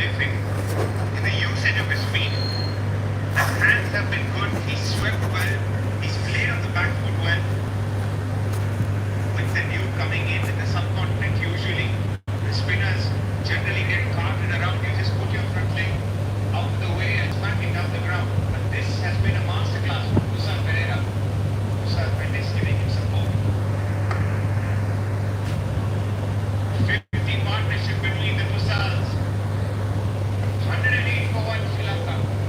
prolific in the usage of his feet. His hands have been good. He's swept well. He's played on the back foot well. With the new coming in the subcontinent, usually the spinners generally get carted around. You just put your front leg out of the way and smack it down the ground. But this has been a masterclass from Kusal Pereira. Kusal Mendes giving him support. 50 partnership between the Kusals. 108 for 1 Sri Lanka.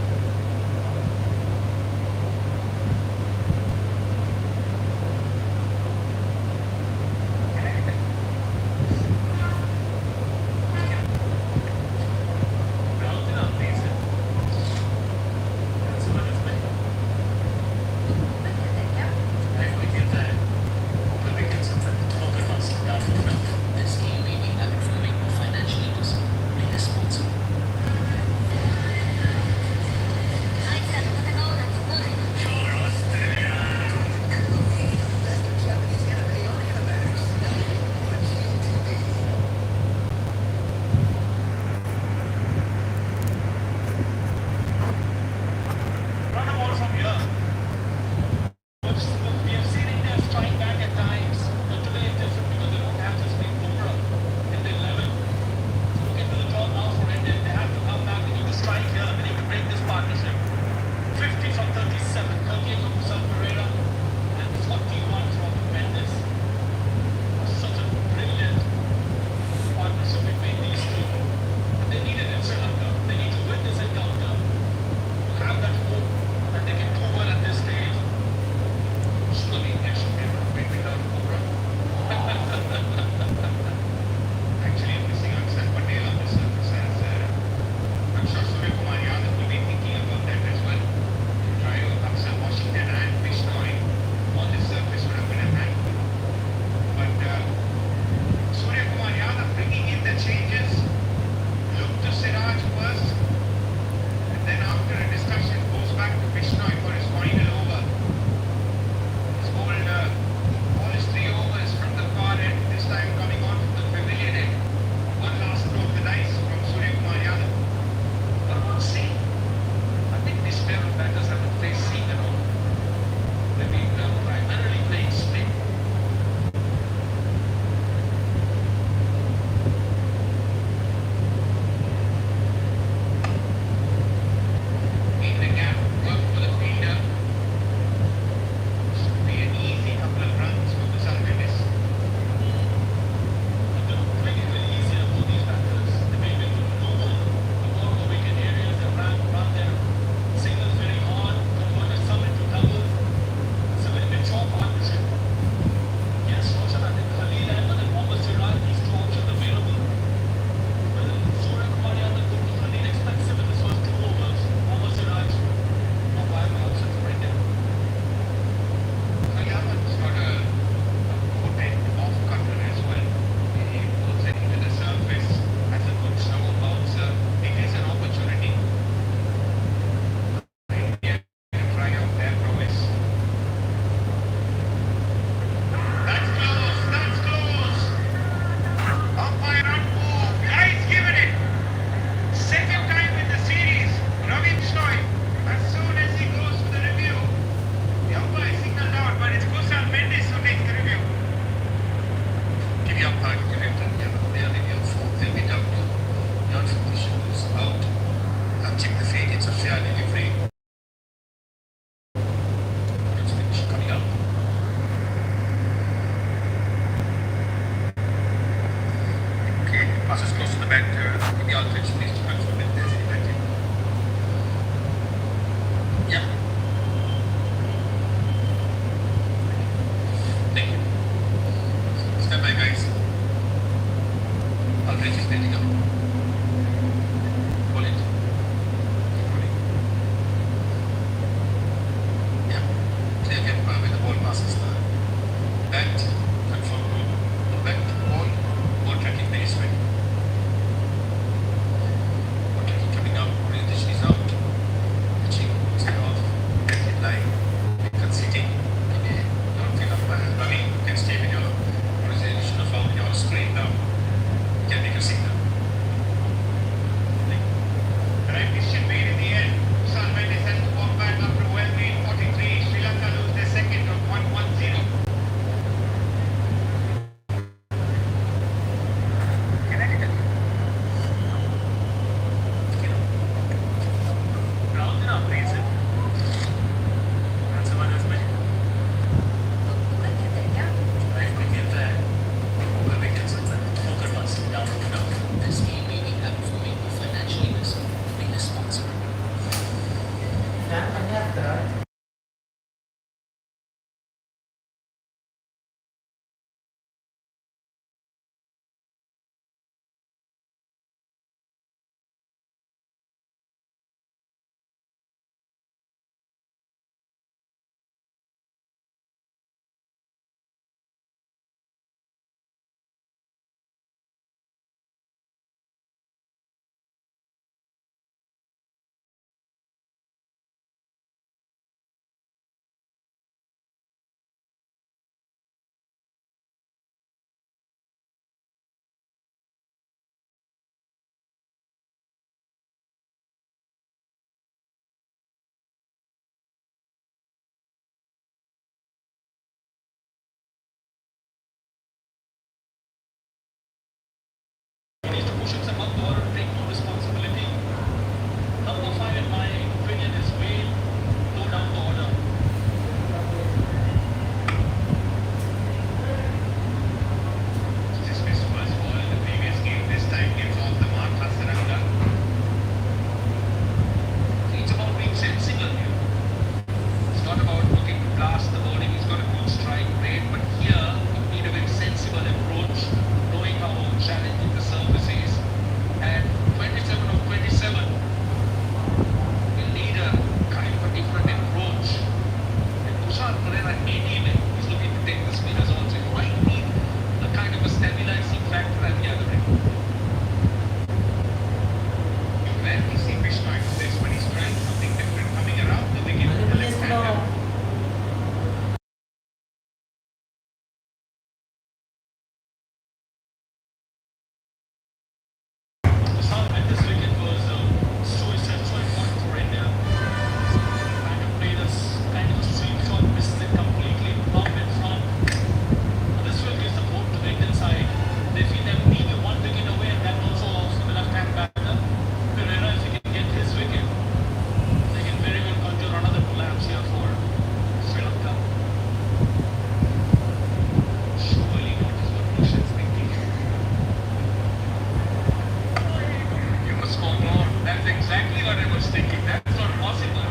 what I was thinking. That's not possible.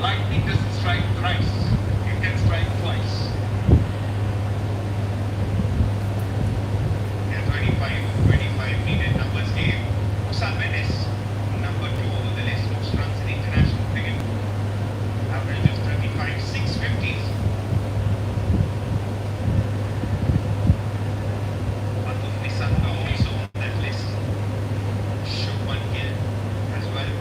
Lightning doesn't strike thrice. It can strike twice. Yeah, 25 needed numbers game. Musa Menes, number 2 over the list. Most runs in international cricket. Average of 35, 650s. Atul Nisanga also on that list. Shubman Gill as well.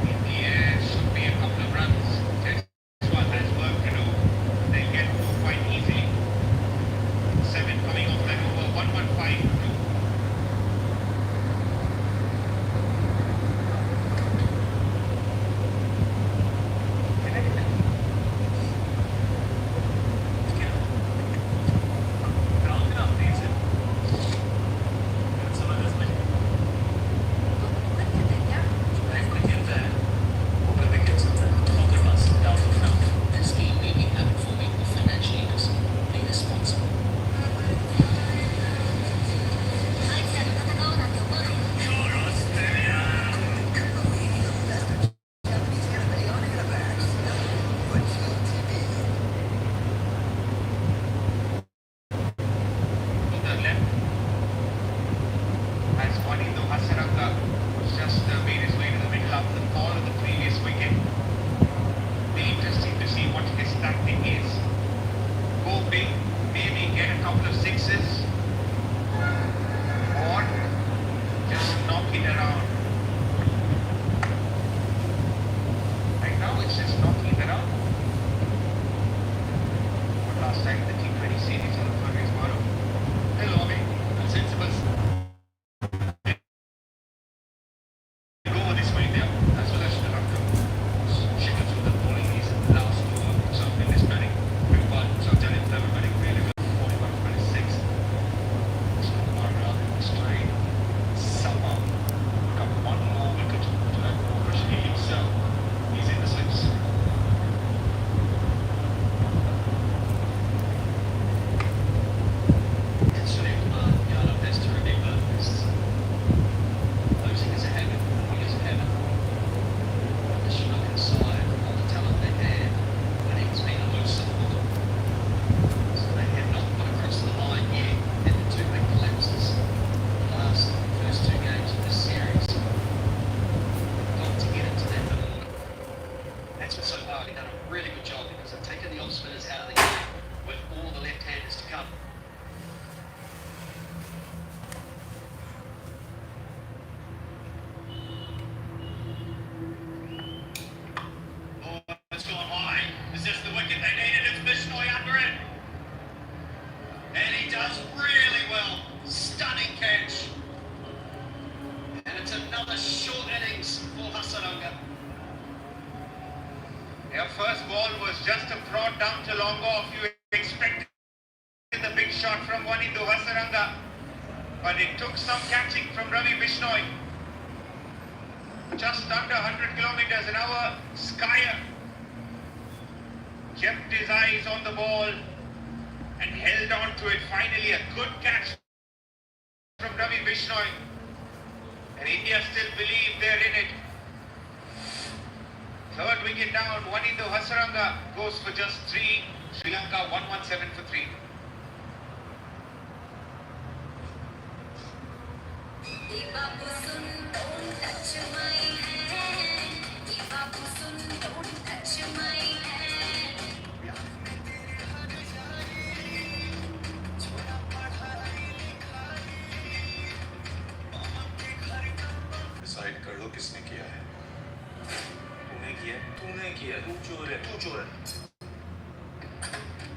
In the air should be a couple of runs. Teswa has work to do. They'll get through quite easily. 7 coming off that over, 115 2. This game may be habit-forming or financial leaders. Play responsibly. To the left as Wanindu Hasaranga just made his way to the middle after the fall of the previous wicket. Be interesting to see what his tactic is. Go big, maybe get a couple of sixes, or just knock it around. Right now it's just knocking it around. But last time the T20 series on the Fergus Maro. Hello, Ami. Sensible. Go this way there, as well as Sri Lanka. Shikhar Sundar bowling his last over. South India's batting. Big one. South India's level batting really well. 41-26. So Kumara is trying somehow pick up one more wicket to that Rashidi himself. He's in the slips. And Sunil Kumar, Yadav, that's terrific, but losing is a habit, winning is a habit. The Sri Lankan side, all the talent they had, winning's been a loose support. So they have not got across the line yet, and the two big collapses. The first 2 games of this series, got to get into that middle order. That's been so far, they've done a really good job because they've taken the off spinners out of the game with all the left-handers to come. Oh, it's gone high. Is this the wicket they needed? It's Bishnoi under it. And he does really well. Stunning catch. And it's another short innings for Hasaranga. Their first ball was just a prod down to long off. You expected the big shot from Wanindu Hasaranga. But it took some catching from Ravi Bishnoi. Just under 100 kilometers an hour. Skyer kept his eyes on the ball and held on to it. Finally, a good catch from Ravi Bishnoi. And India still believe they're in it. Third wicket down, Wanindu Hasaranga goes for just 3. Sri Lanka 117 for 3. Decide कर लो किसने किया है तूने किया तू चोर है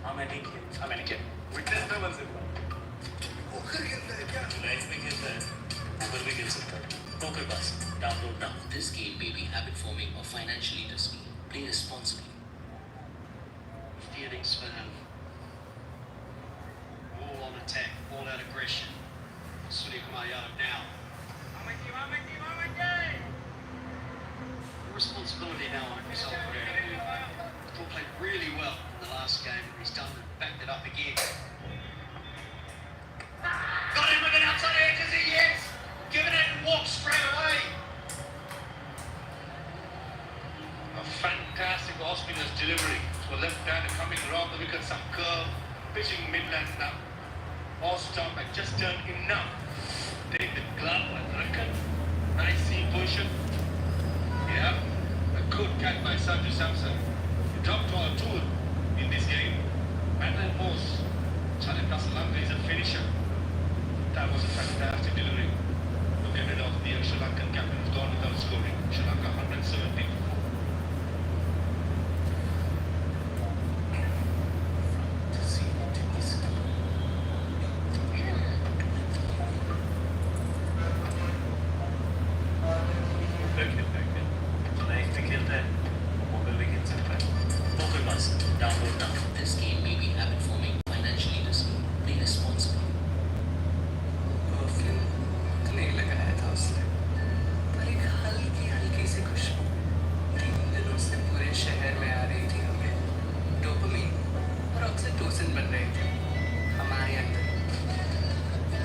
हाँ मैंने किया विटनेस पे बन सकता लाइफ में खेलता है ऊपर भी खेल सकता है poker pass download now This game may be habit-forming or financially risky. Play responsibly. fielding spinner all on attack all out aggression Surya Kumar Yadav now responsibility now on himself. Thought played really well in the last game. He's done backed it up again. Got him with an outside edge, is he? Yes! around the wicket, some curve, pitching midlands now. Off stop and just turned enough. Take the glove and reckon. Nice seam position. Yeah, a good catch by Sanju Samson. He dropped all two in this game. Manuel Moss. Charlie Casablanca is a finisher. That was a fantastic delivery. To get rid of the Sri Lankan captain who's gone without scoring. Sri Lanka 170. Download now. This game may be habit forming, financially risky. Be responsible. Perfume नहीं लगाया था उसने, पर एक हल्की हल्की सी खुशबू 3 दिनों से पूरे शहर में आ रही थी। हमें डोपामीन और ऑक्सीटोसिन बन रहे थे हमारे अंदर।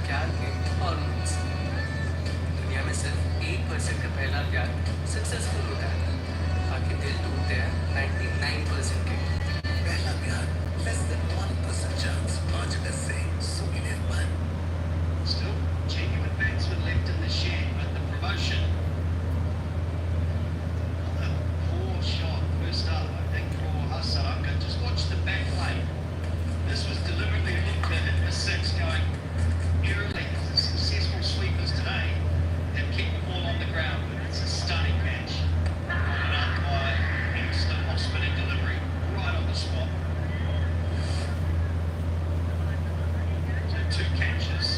प्यार के हॉर्मोन्स। दुनिया में सिर्फ 1% का पहला प्यार सक्सेसफुल होता है, बाकी दिल टूटते हैं 99% के। पहला प्यार less than 1% chance, आज से सुमिलियन one. Still, genuine batsmen left in the shed, but the promotion. A poor shot first up, I think, for Hassan. Just watch the back play. This was deliberately looked at in the six, going eerily. Successful sweepers today have kept the ball on the ground. It's a stunning catch. Followed up by Kingston Hospital delivery, right on the spot. So 2 catches.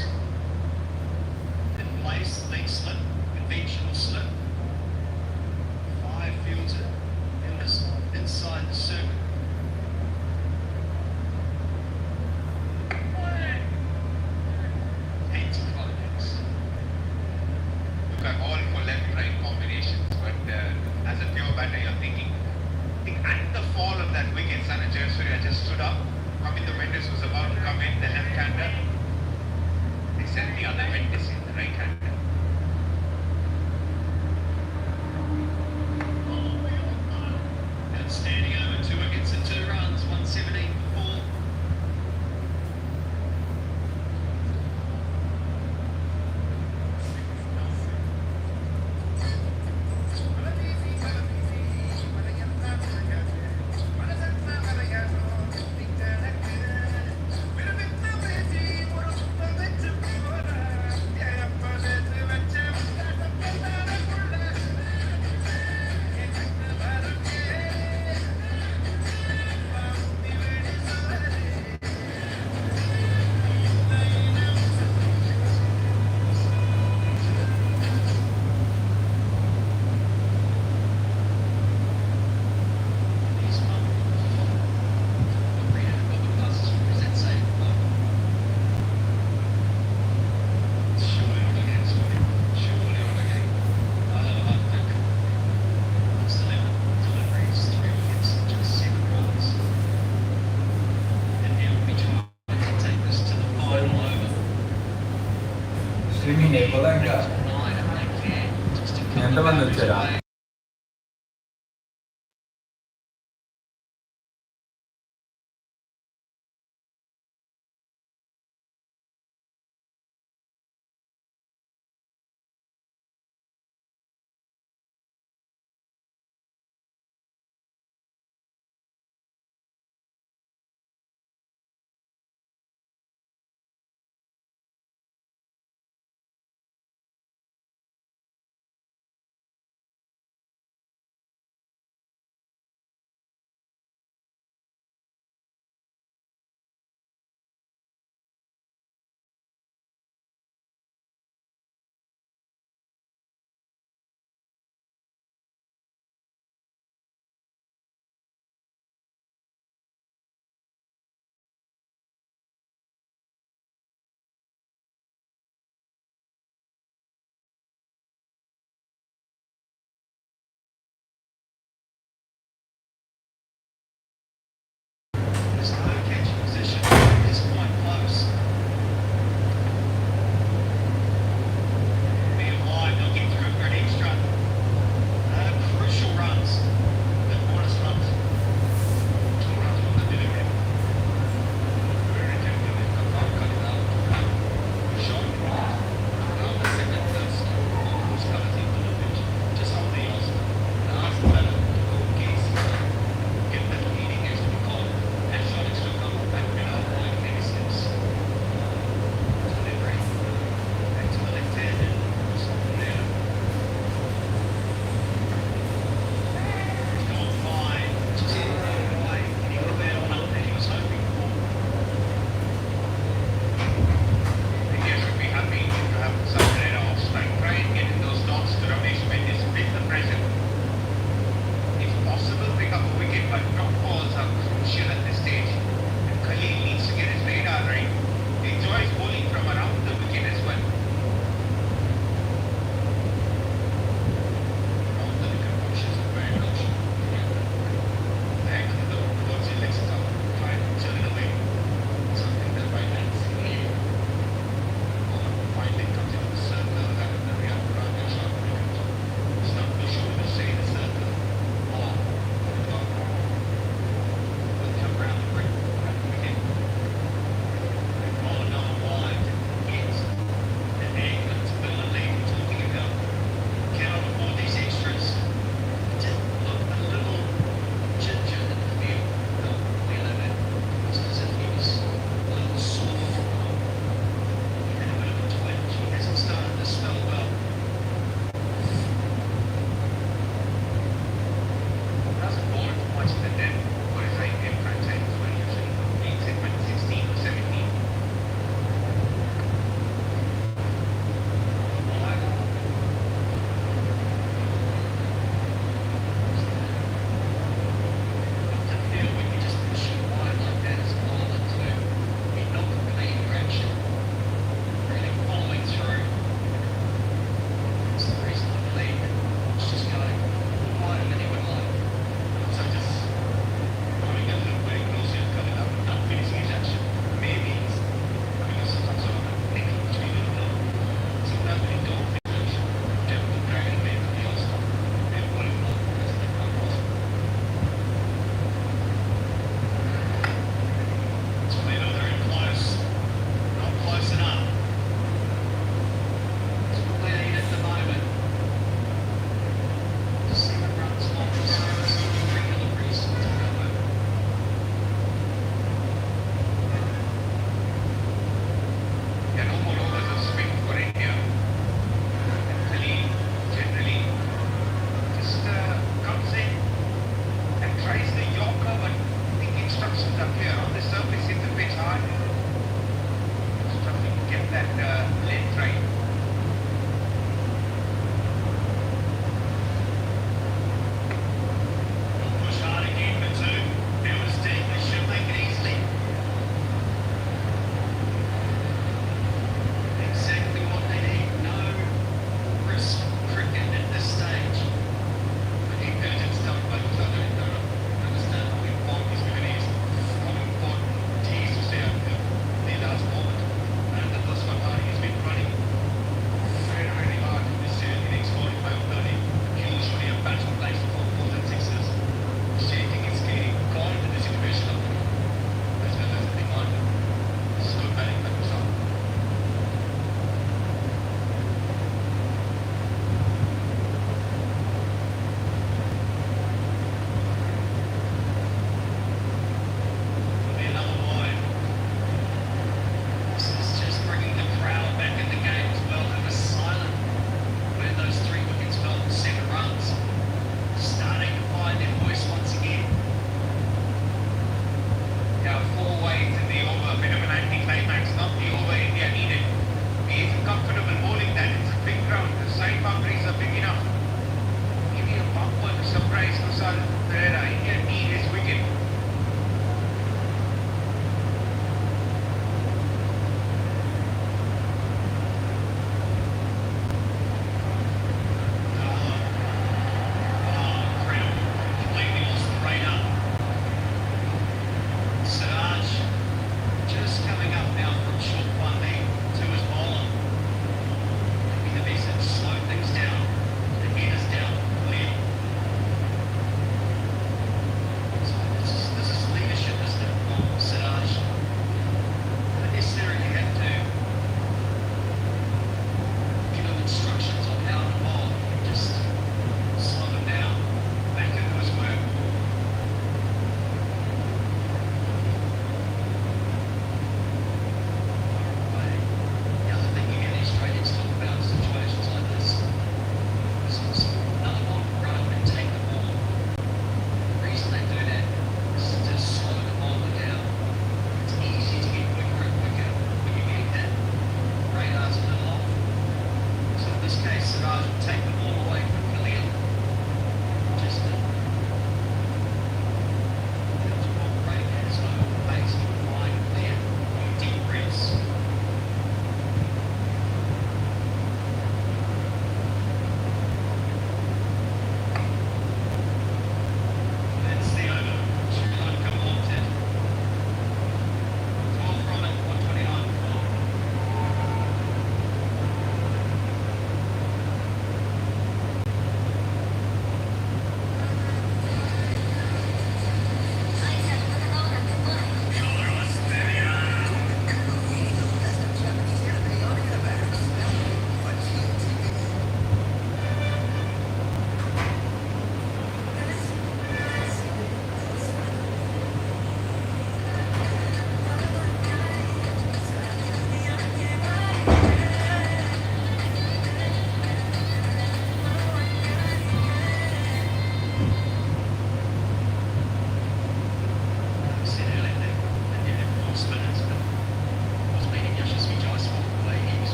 Place, leg slip, conventional slip. 5 fields in this inside the circuit. 80 convicts. Look, I'm all for left-right combinations, but as a pure batter, you're thinking, I think at the fall of that wicket, Sana Jayasuriya just stood up. Kaminda Mendes was about to come in, the left-hander. They sent the other Mendes in, the right-hander. Outstanding over 2 wickets and 2 runs, 117 for 4. Streaming అయిపోదా ఇంకా ఎంతమంది వచ్చారా?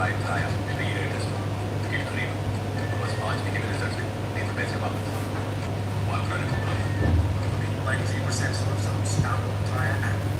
Flight था आया मेरे ये test ये करीब बस 5 मिनट के रिजल्ट नहीं तो पैसे वापस one credit like 3% sort of some stamp via app.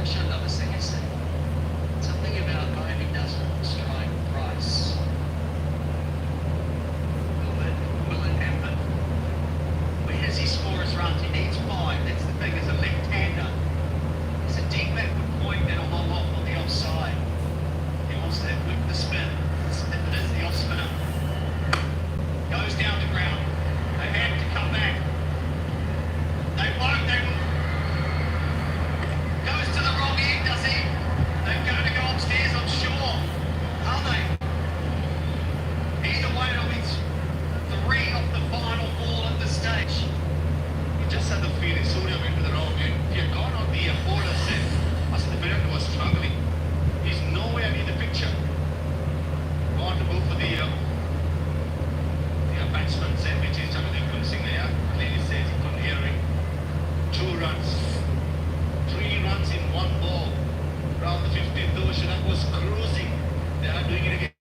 Shanda Vasegese. Something about Miami doesn't strike Price. Willard Hampton. Where does he score his runs? He needs 5. That's the thing, as a left-hander. He's a deep backward point and a whole lot on the offside. He wants to whip the spin. It is the off spinner. Goes down the ground. They have to come back. They won't. They will. Goes to the wrong end, does he? They're going to go upstairs, I'm sure. Are they? Either way, it'll be 3 off the final ball at this stage. You just had the feeling Surya went to the wrong end. He had gone on the border set. I said the Virat was struggling. He's nowhere near the picture. Want to go for the batsman said, which is Jamil Singh there. Clearly says he couldn't hear him. 2 runs. 3 runs in 1 ball. Around the 15th over, Sri Lanka was cruising. They are doing it again.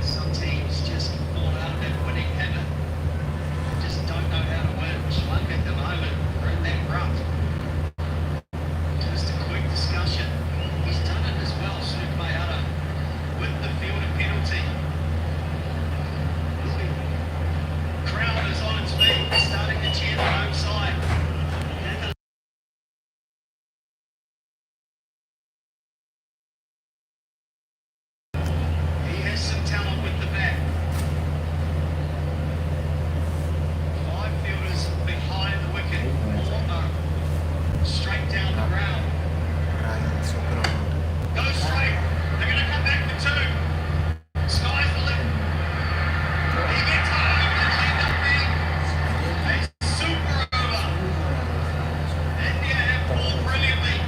Some teams just fall out of that winning habit. Just don't know how to win. Sri Lanka at the moment are in that rut. Just a quick discussion. He's done it as well, Suk Mayata, with the fielder penalty. Crowd is on its feet, starting to cheer the home side. And the he has some talent with the bat. 5 fielders behind the wicket. 4 straight down the ground. Go straight. They're going to come back for 2. Sky's the limit. He gets home and it'll end up being a super over. India have bowled brilliantly.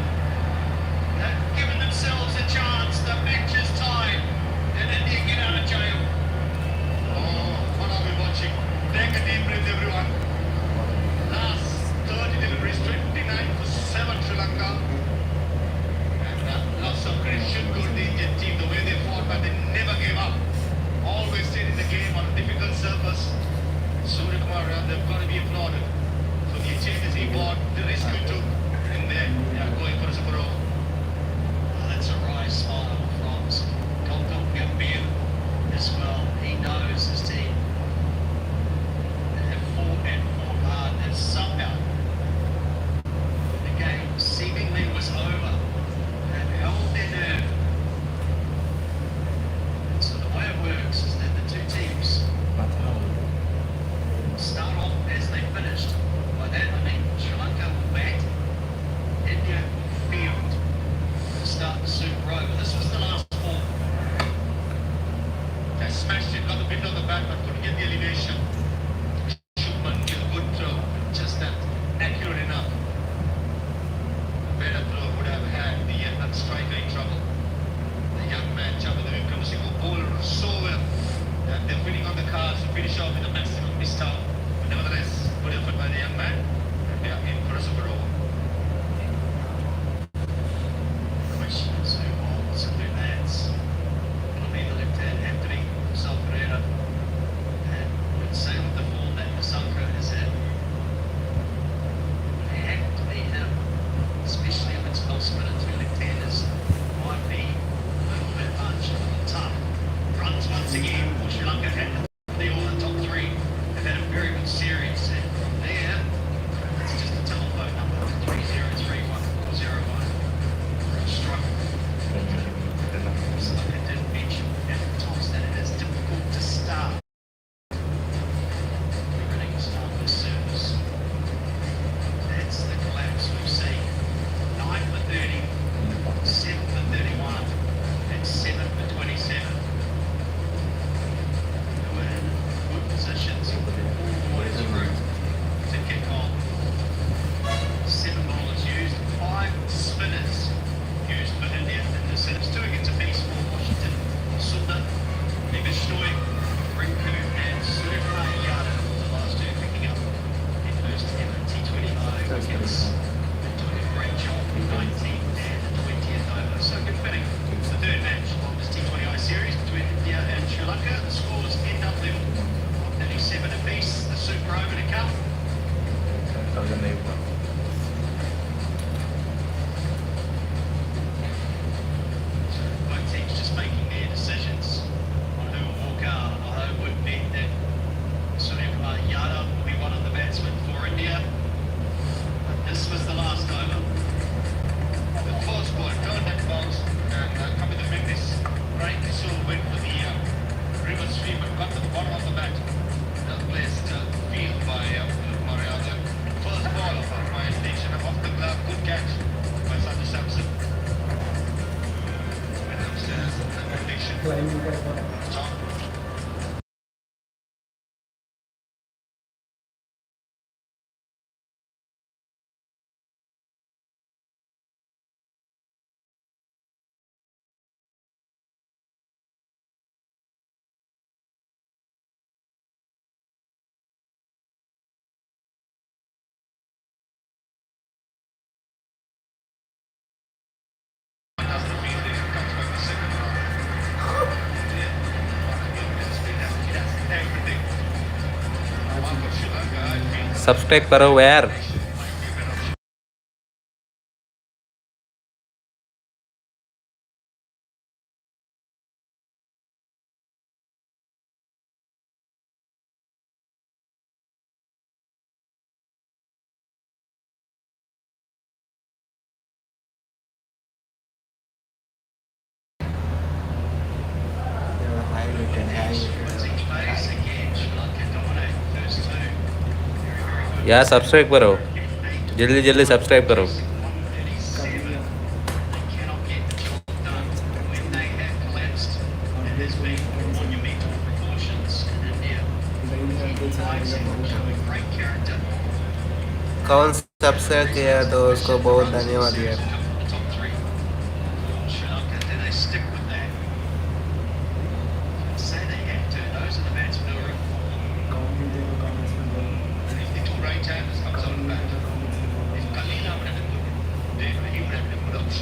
They've given themselves a chance. The match is tied. And India get out of jail. Oh, what are we watching? Take a deep breath, everyone. Last 30 deliveries, 29 for 7 Sri Lanka. And lots of credit should go to the Indian team, the way they fought, but they never gave up. Always stayed in the game on a difficult surface. Surya Kumar, they've got to be applauded. So the changes he bought, the risk he took, and then they are going for a super over. That's a wry smile from Gautam Gambhir as well. He knows his team. They have fought and fought hard. And somehow the game seemingly was over. They've held their nerve. And so the way it works is that the 2 teams start off as they finished. By that I mean Sri Lanka will bat, India will field to start the super over. This was the last ball. They smashed it, got the bit of the bat, but couldn't get the elevation. Shubman did a good throw, just that accurate enough. A better throw would have had the striker in trouble. The young man, Jamadeva Wickramasinghe, who bowled so well that they're winning on the cards to finish off with a maximum missed out. But nevertheless, good effort by the young man, and they are in for a super over. Questions who holds and who bats. It'll be the left-hand Anthony Sal Pereira. And would say with the form that Masanko has had, they have to be him, especially if it's off-spinner 2 left-handers. Might be a little bit much, a little tough. Runs once again for Sri Lanka. Had the all the top 3 have had a very good series. And from there, it's just a telephone number 303141. Struggle. So I did mention at times that it is difficult to start. Everything is on the surface. That's the collapse we've seen. 9 for 30, 7 for 31, and 7 for 27. They were in good positions all boys group to kick on. 7 bowlers used, 5 spinners used for India in this innings. 2 against a piece for Washington. Sundar, Nivishnoy, Rinku, and Surya Yadav, the last 2 picking up their first ever T20 wickets. They're doing a great job in 19th and 20th over. So good fitting. The 3rd match of this T20I series between India and Sri Lanka. The scores end up level. 37 apiece. The super over to come. Subscribe करो यार. यार subscribe करो, जल्दी जल्दी subscribe करो. कौन subscribe किया तो उसको बहुत धन्यवाद यार.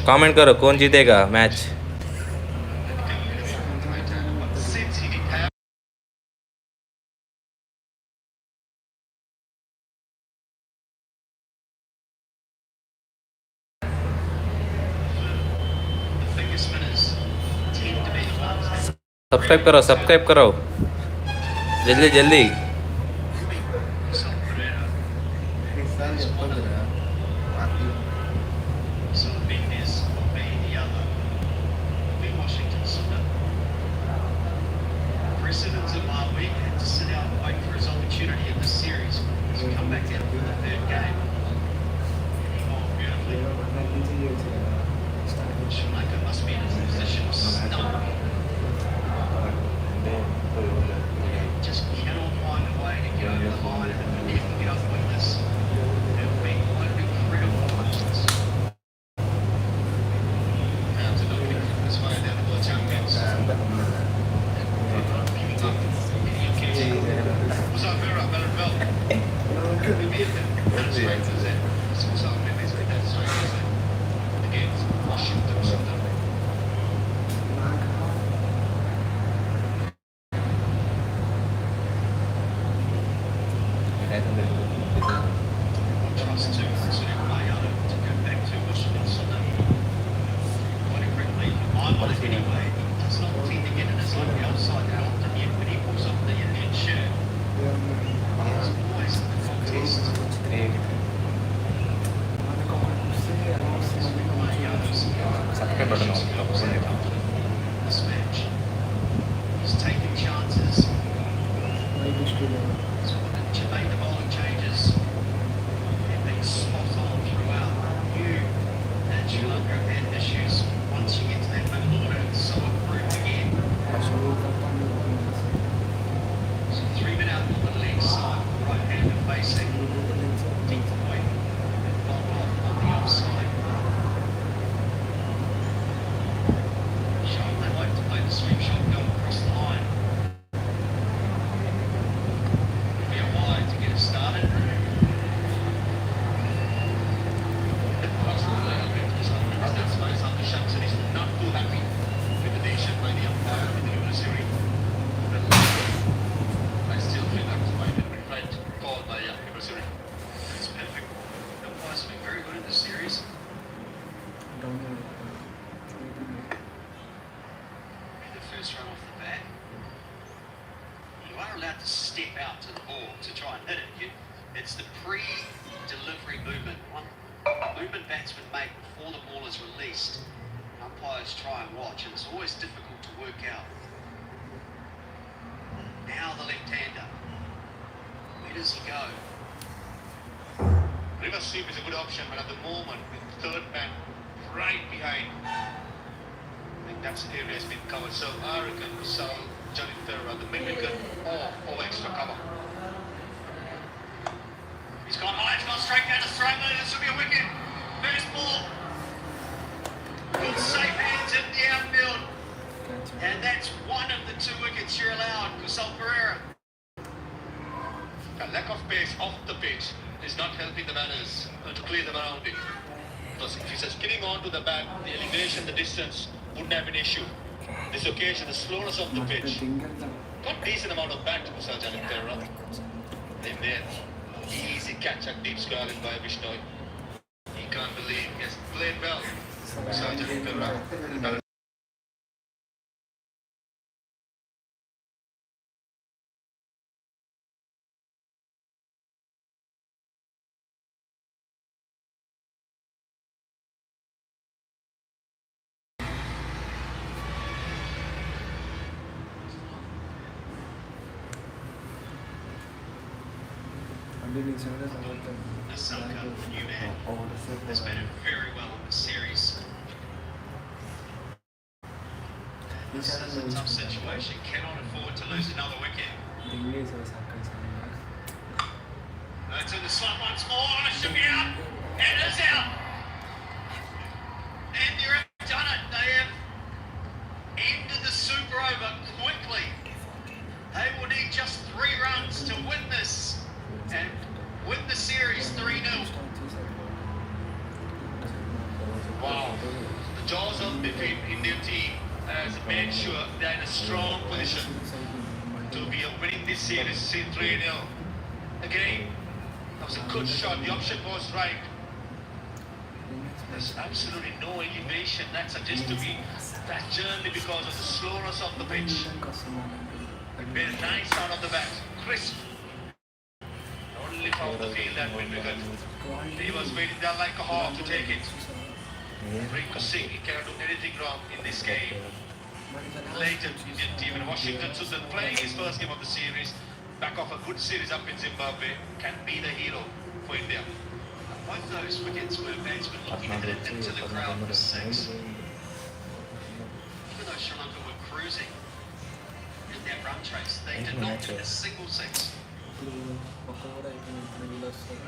कमेंट करो कौन जीतेगा मैच. सब्सक्राइब करो, सब्सक्राइब करो, जल्दी जल्दी. Precedence of our week had to sit out and wait for his opportunity in this series. He's come back in for the third game. He bowled beautifully. Sri Lanka must be in a position of stump. Just cannot find a way to get over the line and even get up with this. They've been quite incredible options. Now to look at this way down the ball champions. He's taking chances. She made the bowling changes. They've been spot on throughout. You and Sri Lanka have had issues. Once you get to that middle order, it's so improved again. So 3 men out on the leg side, right-hander facing. Deep point. And bowled off on the offside. Shot, they like to play the sweep shot, go across the line. Be a wide to get it started. Not too happy with the decision by the umpire in the Unisiri. I still feel that was my right call by Unisiri. It's perfect. The umpires have been very good in this series. The first run off the bat. You are allowed to step out to the ball to try and hit it. It's the pre-delivery movement. One movement batsman make before the ball is released. Umpires try and watch, and it's always difficult to work out. Now the left-hander. Where does he go? Reverse sweep is a good option, but at the moment, with third man right behind, I think that's the area has been covered. So Arakan, Kusal, Janithara, the mid-wicket, or extra cover. He's gone high, he's gone straight down to throw. This will be a wicket. First ball. Good safe hands in the outfield. And that's one of the 2 wickets you're allowed, Kusal Perera. A lack of pace off the pitch is not helping the batters to clear them around it. Because if he's just getting on to the bat, the elevation, the distance wouldn't have an issue. This occasion, the slowness of the pitch. Got decent amount of bat to Kusal Janithara. Then there, easy catch at deep scarlet by Bishnoi. He can't believe he has played well. Sarjan Pera. Asalka, new man, has batted very well in the series. This is a tough situation. Cannot afford to lose another wicket. It's in the slot once more. It should be out. It is out. And they've done it. They have ended the super over quickly. They will need just 3 runs to win this and win the series 3-0. Wow. The jaws of defeat Indian team has made sure they're in a strong position to be winning this series 3-0. Again, that was a good shot. The option was right. There's absolutely no elevation that suggests to me that journey because of the slowness of the pitch. Very nice out of the bat. Crisp. Only found the field that win because he was waiting there like a hawk to take it. Rinku Singh, he cannot do anything wrong in this game. Later, Indian team in Washington, Susan playing his first game of the series, back off a good series up in Zimbabwe, can be the hero for India. Both those wickets were batsmen looking at it into the crowd for 6. Even though Sri Lanka were cruising in their run chase, they did not get a single 6. Who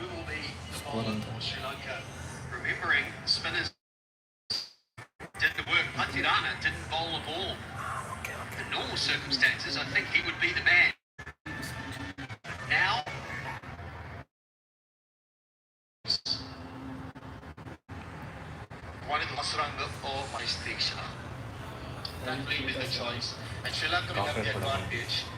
will be the bowler for Sri Lanka? Remembering spinners did the work. Patirana didn't bowl a ball. In normal circumstances, I think he would be the man. Now, One is Hasranga or Mahesh Deekshana. That will be the choice. And Sri Lanka will have the advantage.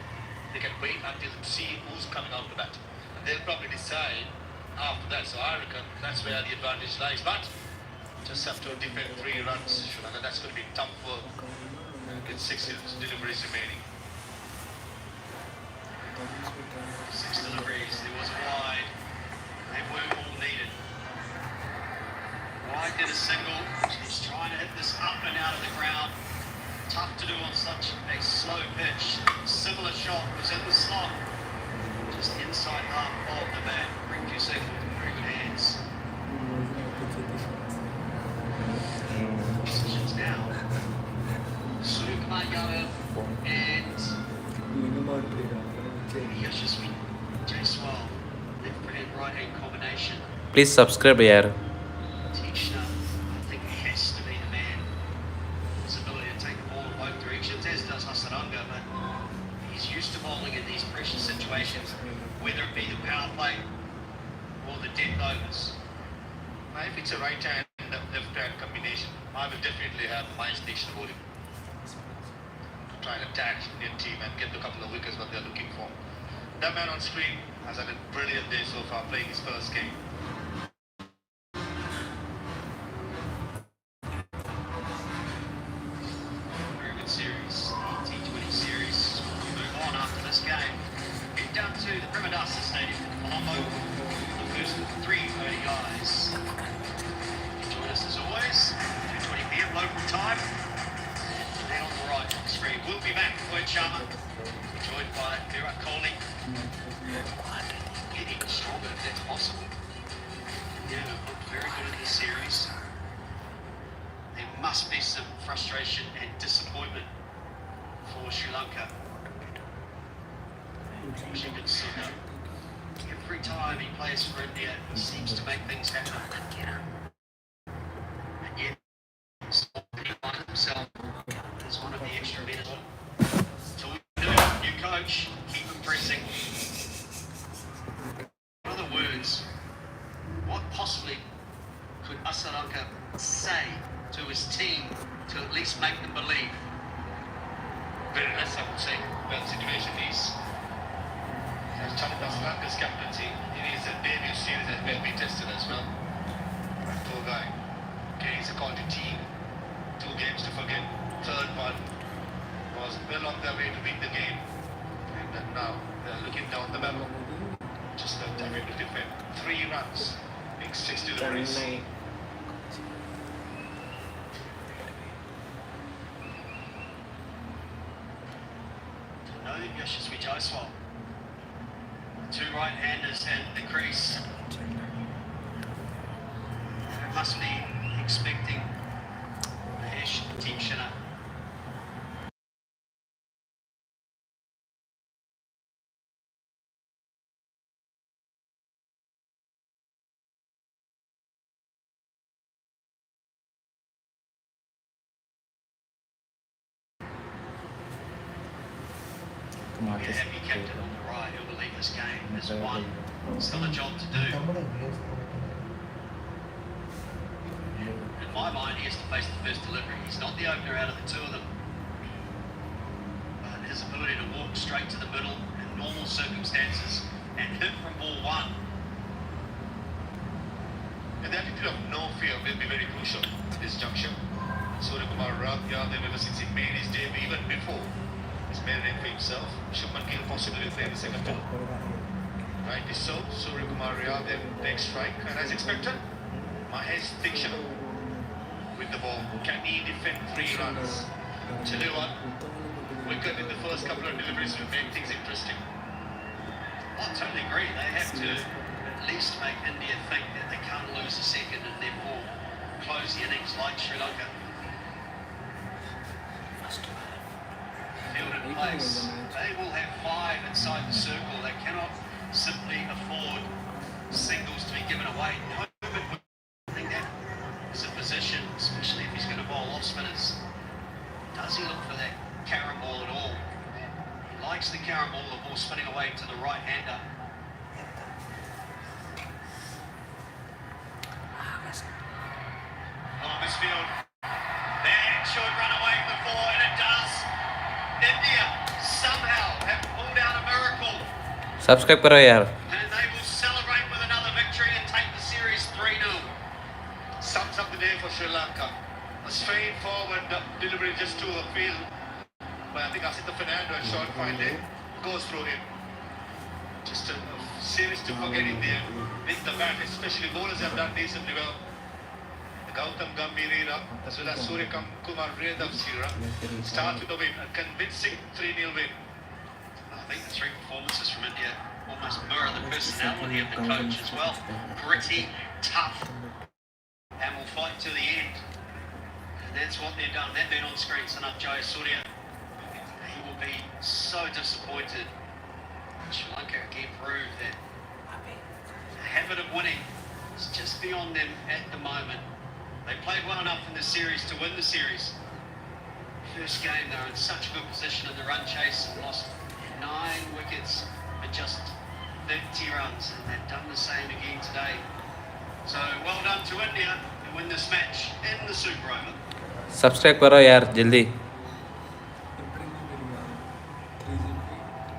They can wait until see who's coming out the bat. And they'll probably decide after that. So I reckon that's where the advantage lies. But just have to defend 3 runs. Sri Lanka, that's going to be tough for with 6 deliveries remaining. 6 deliveries, there was a wide. They were all needed. Wide did a single. He's trying to hit this up and out of the ground. Tough to do on such a slow pitch. Similar shot was in the slot. Just inside half of the bat. Rinku Singh with very good hands. Positions now. Sukumar Yadav and Yashasvi Jaiswal. Left-hand, right-hand combination. Please subscribe yaar. Teekshana, I think he has to be the man. His ability to take the ball in both directions, as does Hasaranga, but he's used to bowling in these pressure situations, whether it be the power play or the dead overs. If it's a right hand and left hand combination, I will definitely have Mahesh Deekshana bowling. Try and attack Indian team and get the couple of wickets what they're looking for. That man on screen has had a brilliant day so far playing his first game. Very good series, the T20 series. We'll move on after this game. Head down to the Premadasa Stadium in Colombo. The first of 3 ODIs. Join us as always, 2:20 PM local time. And then on the right on the screen, we'll be back. Lloyd Sharma, joined by Virat Kohli. Getting stronger if that's possible. Yeah, looked very good in this series. There must be some frustration and disappointment for Sri Lanka. Washington Sundar. Every time he plays for India, he seems to make things happen. And yet, he finds himself as one of the extra men. So we do, new coach, keep impressing. In other words, what possibly could Asalanka say to his team to at least make them believe? Very less, I would say, when the situation is Chanita Slanka's captaincy in his debut series has well been tested as well. Poor guy. Okay, he's a call to team. 2 games to forget. Third one was well on their way to win the game. And then now they're looking down the barrel. Just not able to defend. 3 runs. Big 6 deliveries. Chennai. No Yashaswi Jaiswal. 2 right-handers in the crease. Must be expecting Mahesh Team Shinner. Come on, We're happy captain on the right who'll believe this game is won. Still a job to do. In my mind, he has to face the first delivery. He's not the opener out of the 2 of them. But his ability to walk straight to the middle in normal circumstances and hit from ball 1. And the attitude of no fear will be very crucial at this juncture. Suryakumar Yadav, ever since he made his debut, even before his maiden name for himself, Shubman Gill possibly will play the second fill. Rightly so, Suryakumar Yadav takes strike, and as expected, Mahesh Diksha with the ball. Can he defend 3 runs? Tell you what, wicket in the first couple of deliveries will make things interesting. I totally agree. They have to at least make India think that they can't lose a second and therefore close the innings like Sri Lanka. Field in place. They will have 5 inside the circle. They cannot simply afford singles to be given away. No, I think that is a position, especially if he's going to bowl off spinners. Does he look for that carom ball at all? He likes the carom ball, the ball spinning away to the right-hander. Along this field. That should run away before, and it does. India somehow have pulled out a miracle, subscribe करो यार. And they will celebrate with another victory and take the series 3-0. sums up the day for Sri Lanka. A straightforward delivery just to the field. But I think Asita Fernando has shot finally goes through him. Just a series to forget in there with the bat, especially bowlers have done decently well. Gautam Gambhir as well as Surya Kumar Yadav start with a win, a convincing 3-0 win. I think the 3 performances from India almost mirror the personality of the coach as well. Gritty, tough, and will fight to the end. And that's what they've done. That man on screen, Sanat Jayasuriya, he will be so disappointed. Sri Lanka again proved that the habit of winning is just beyond them at the moment. They played well enough in the series to win the series. First game, they were in such a good position in the run chase and lost 9 wickets for just 30 runs, and they've done the same again today. So well done to India to win this match in the Super Over. Subscribe करो यार जल्दी.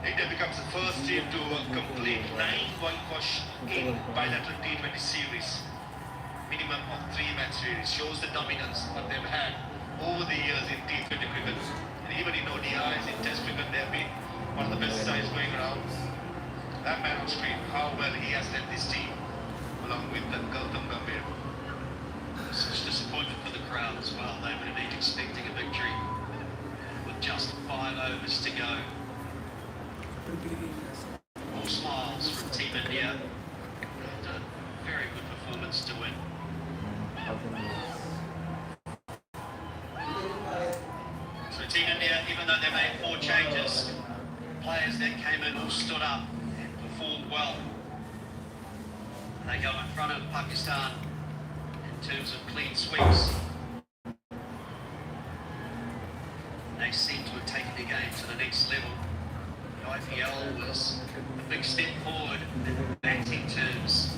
India becomes the first team to complete 9 quash in bilateral T20 series. Minimum of 3-match series. Shows the dominance that they've had over the years in T20 cricket. And even in ODIs, in Test cricket, they've been one of the best sides going around. That man on screen, how well he has led this team, along with Gautam Gambhir. Such disappointment for the crowd as well. They would have been expecting a victory with just 5 overs to go. All smiles from Team India. And a very good performance to win. So Team India, even though they made 4 changes, players that came in all stood up and performed well. They go in front of Pakistan in terms of clean sweeps. They seem to have taken the game to the next level. The IPL was a big step forward in batting terms,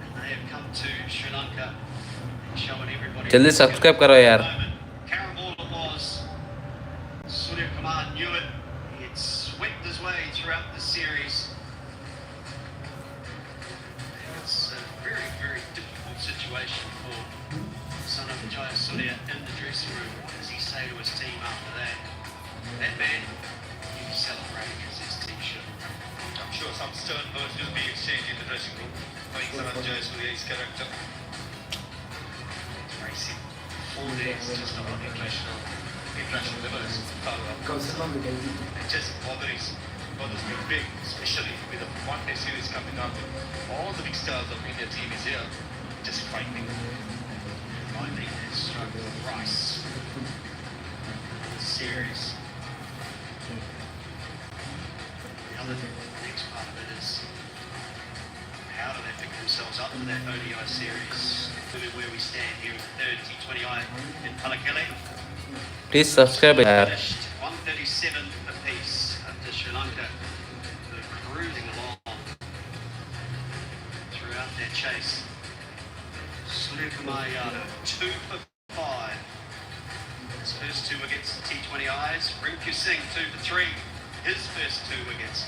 and they have come to Sri Lanka and showing everybody. जल्दी subscribe करो यार. Carom ball it was. Surya Kumar knew it. He had swept his way throughout the series. That man, he was celebrating as his team should. I'm sure some stern words will be exchanged in the dressing room, knowing Sanat Jayasuriya's character. It's very simple. 4 days, just not on international rivers. It just bothers me big, especially with the one-day series coming up. All the big stars of India team is here, just frightening. I think they're struggling with Rice. Series. The other thing, the next part of it is how do they pick themselves up for that ODI series? Given where we stand here in the third T20I in Pallekele. Please subscribe yaar. Finished 137 apiece after Sri Lanka were cruising along throughout their chase. Suryakumar Yadav, 2 for 5. His first 2 against T20Is. Rinku Singh, 2 for 3. His first 2 against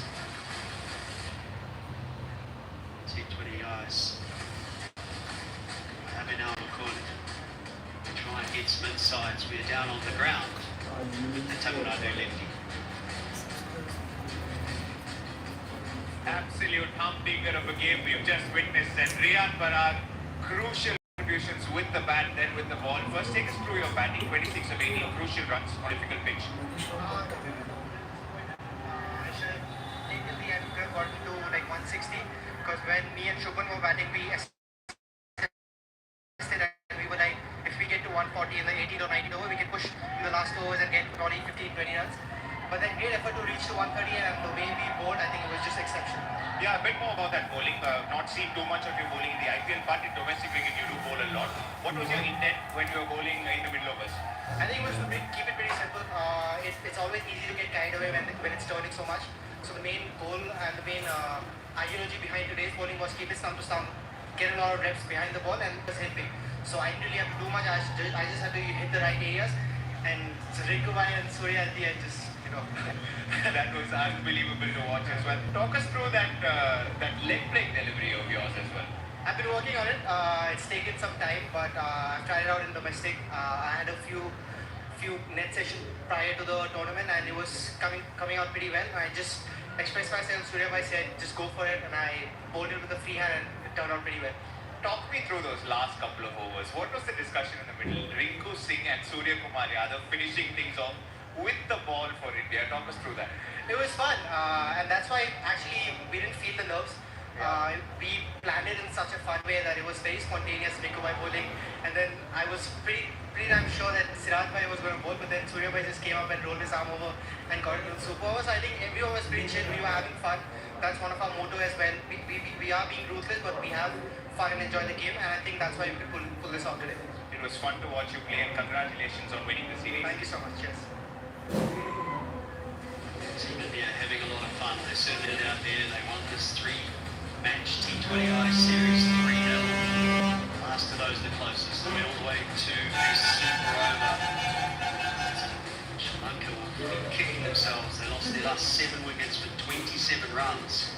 T20Is. Abhinav Mukund try and get some insides. We're down on the ground. The Tamil Nadu lefty. Absolute humdinger of a game we've just witnessed, and Riyan Parag, crucial contributions with the bat, then with the ball. First, take us through your batting. 26 of 18 crucial runs on a difficult pitch. Legally, I could have gotten to like 160 because when me and Shubhan were batting, we estimated and we were like, if we get to 140 in the 80 or 90 over, we can push in the last overs and get probably 15, 20 runs. But then great effort to reach to 130, and the way we bowled, I think it was just exceptional. Yeah, a bit more about that bowling. Not seen too much of your bowling in the IPL, but in domestic cricket you do bowl a lot. What was your intent when you were bowling in the middle overs? I think it was to keep it pretty simple. It's always easy to get carried away when it's turning so much. So the main goal and the main ideology behind today's bowling was keep it stump to stump, get a lot of reps behind the ball, and just hit big. So I didn't really have to do much. I just had to hit the right areas, and so Rinku Bhai and Surya at the end just, you know. That was unbelievable to watch as well. Talk us through that leg break delivery of yours as well. I've been working on it. It's taken some time, but I've tried it out in domestic. I had a few net sessions prior to the tournament, and it was coming out pretty well. I just expressed myself. Surya Bhai said, just go for it, and I bowled it with a free hand, and it turned out pretty well. Talk me through those last couple of overs. What was the discussion in the middle? Rinku Singh and Suryakumar Yadav finishing things off with the ball for India. Talk us through that. It was fun, and that's why actually we didn't feel the nerves. We planned it in such a fun way that it was very spontaneous, Rinku Bhai bowling, and then I was pretty damn sure that Siraj Bhai was going to bowl, but then Surya Bhai just came up and rolled his arm over and got it to the super overs. I think everyone was pretty chill. We were having fun. That's one of our motto as well. We are being ruthless, but we have fun and enjoy the game, and I think that's why we could pull this off today. It was fun to watch you play, and congratulations on winning the series. Thank you so much. Yes. Team India having a lot of fun. They certainly did out there. They won this 3-match T20I series 3-0. Last of those the closest. They went all the way to a super over. Sri Lanka were kicking themselves. They lost their last 7 wickets with 27 runs.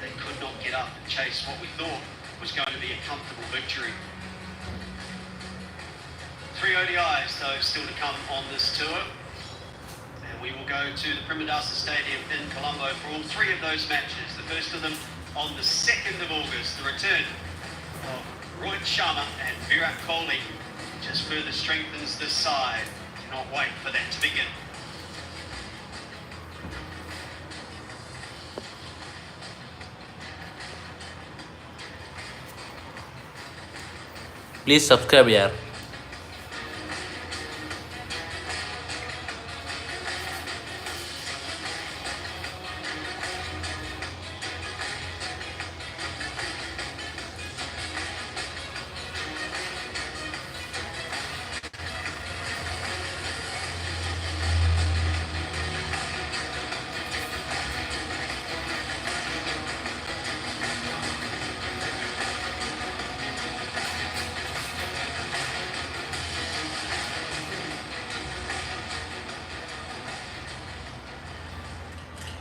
They could not get up and chase what we thought was going to be a comfortable victory. 3 ODIs though still to come on this tour. And we will go to the Premadasa Stadium in Colombo for all 3 of those matches. The first of them on the 2nd of August. The return of Rohit Sharma and Virat Kohli just further strengthens this side. Cannot wait for that to begin. Please subscribe yaar.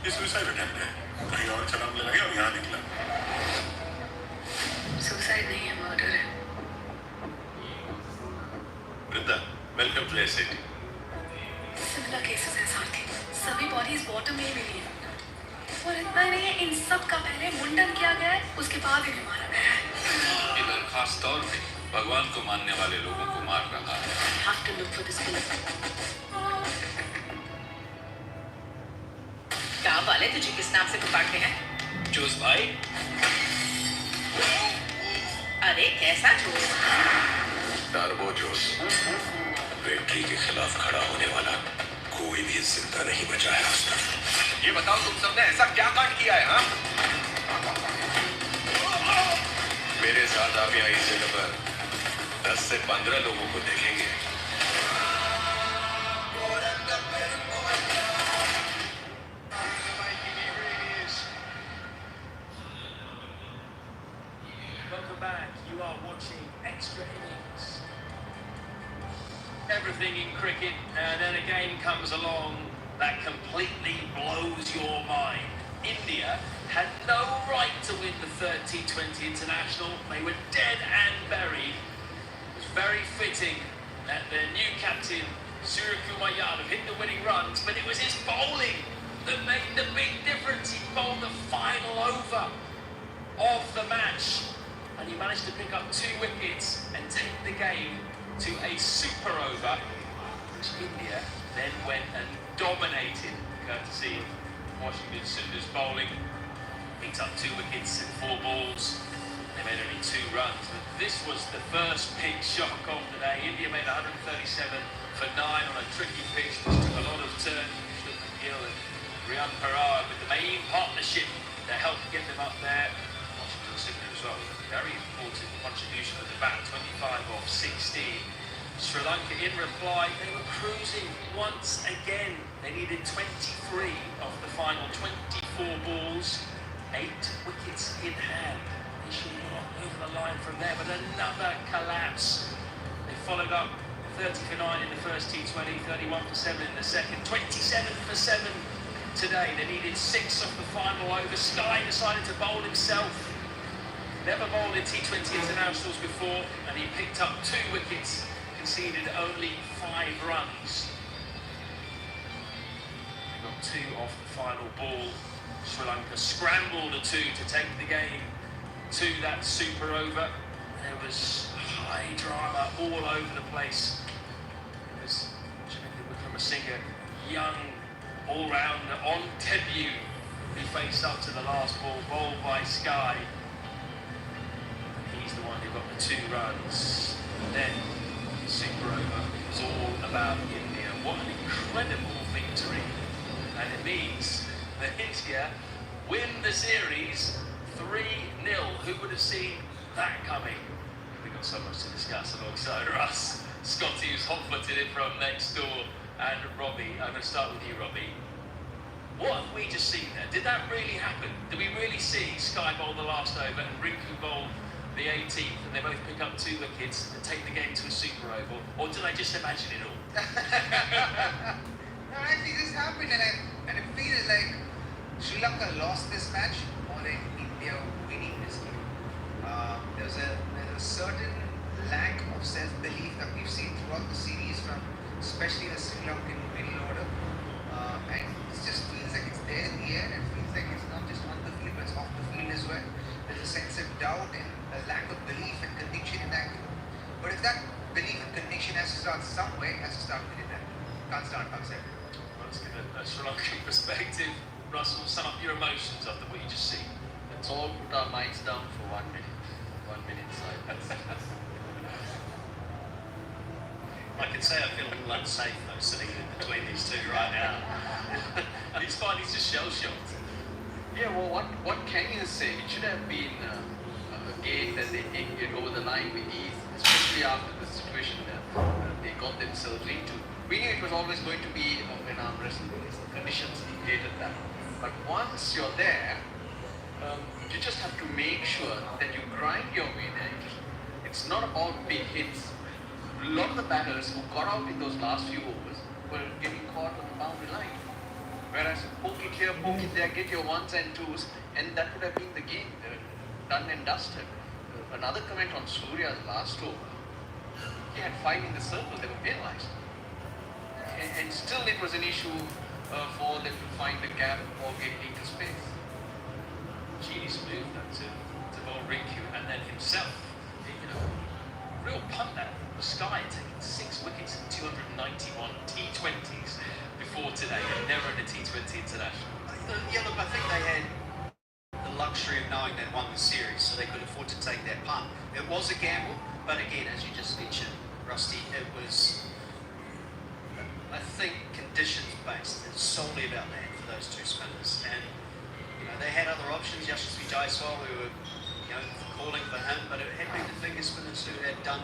ये suicide attempt है कहीं और छलांग लगाई और यहाँ निकला suicide नहीं है, मर्डर है। Vrinda welcome to SIT similar cases है सारथी। सभी बॉडीज वाटर में ही बिलीव और इतना नहीं है, इन सब का पहले मुंडन किया गया है, उसके बाद इन्हें मारा गया है। इधर खास तौर पे भगवान को मानने वाले लोगों को मार रहा है। Have to look for this place. क्या वाले तुझे किस नाम से पुकारते हैं? जोस भाई, अरे कैसा जोश? टर्बो जोस। बैटरी के खिलाफ खड़ा होने वाला कोई भी जिंदा नहीं बचा है आज तक। ये बताओ तुम सबने ऐसा क्या कांड किया है, हाँ? मेरे साथ आप यहाँ इस जगह पर 10 से 15 लोगों को देखेंगे। Welcome back. You are watching Extra Innings. Everything in cricket, and then a game comes along that completely blows your mind. India had no right to win the third T20 international. They were dead and buried. It was very fitting that their new captain, Suryakumar Yadav, hit the winning runs, but it was his bowling that made the big difference. He bowled the final over of the match, and he managed to pick up 2 wickets and take the game to a super over, which India then went and dominated, courtesy of Washington Sunder's bowling. Picked up 2 wickets in 4 balls. They made only 2 runs, but this was the first big shock of the day. India made 137 for 9 on a tricky pitch, which took a lot of turns. Shubman Gill and Riyan Parag with the main partnership that helped get them up there. Washington Sunder as well, with a very important contribution at the bat, 25 off 16. Sri Lanka in reply, they were cruising once again. They needed 23 of the final 24 balls, 8 wickets in hand. They should have got over the line from there, but another collapse. They followed up 30 for 9 in the first T20, 31 for 7 in the second, 27 for 7 today. They needed 6 of the final over. Sky decided to bowl himself. Never bowled in T20 internationals before, and he picked up 2 wickets, conceded only 5 runs. They got 2 off the final ball. Sri Lanka scrambled a 2 to take the game to that super over. There was high drama all over the place. It was Jamaica Wickramasinghe, young all-rounder on debut, who faced up to the last ball, bowled by Sky. He's the one who got the 2 runs. Then the super over was all about India. What an incredible victory. And it means that India win the series 3-0. Who would have seen that coming? We've got so much to discuss alongside us. Scotty, who's hot-footed in from next door, and Robbie. I'm going to start with you, Robbie. What have we just seen there? Did that really happen? Did we really see Sky bowl the last over and Rinku bowl the 18th, and they both pick up 2 wickets and take the game to a super over? Or did I just imagine it all? No, actually this happened, and it feels like Sri Lanka lost this match more than India winning this game. There's a certain lack of self-belief that we've seen throughout the series, from especially the Sri Lankan middle order, and it just feels like it's there in the air, and it feels like it's not just on the field but it's off the field as well. There's a sense of doubt and a lack of belief and conviction in that group. But if that belief and conviction has to start somewhere, it has to start within that. Can't start outside. Well, let's give a Sri Lankan perspective. Russell, sum up your emotions after what you just seen. Let's all put our minds down for 1 minute. 1 minute silence. I can say I feel a little unsafe though, sitting in between these 2 right now. And he's fine, he's just shell-shocked. Yeah, well, what can you say? It should have been a game that they take it over the line with ease, especially after the situation that they got themselves into. We knew it was always going to be an arm wrestle because the conditions dictated that. But once you're there, you just have to make sure that you grind your way there. It's not about big hits. A lot of the batters who got out in those last few overs were getting caught on the boundary line. Whereas poke it here, poke it there, get your 1s and 2s, and that would have been the game. Done and dusted. Another comment on Surya's last over. He had 5 in the circle, they were penalized. And still it was an issue for them to find the gap or get into space. Genius move that to bowl Rinku and then himself. Real punt that. The Sky taking 6 wickets in 291 T20s before today, and never in a T20 international. Yeah, look, I think they had the luxury of knowing they'd won the series, so they could afford to take that punt. It was a gamble, but again, as you just mentioned, Rusty, it was, I think, conditions-based. It's solely about that for those two spinners. And, they had other options. Yashasvi Jaiswal, we were, calling for him, but it had been the finger spinners who had done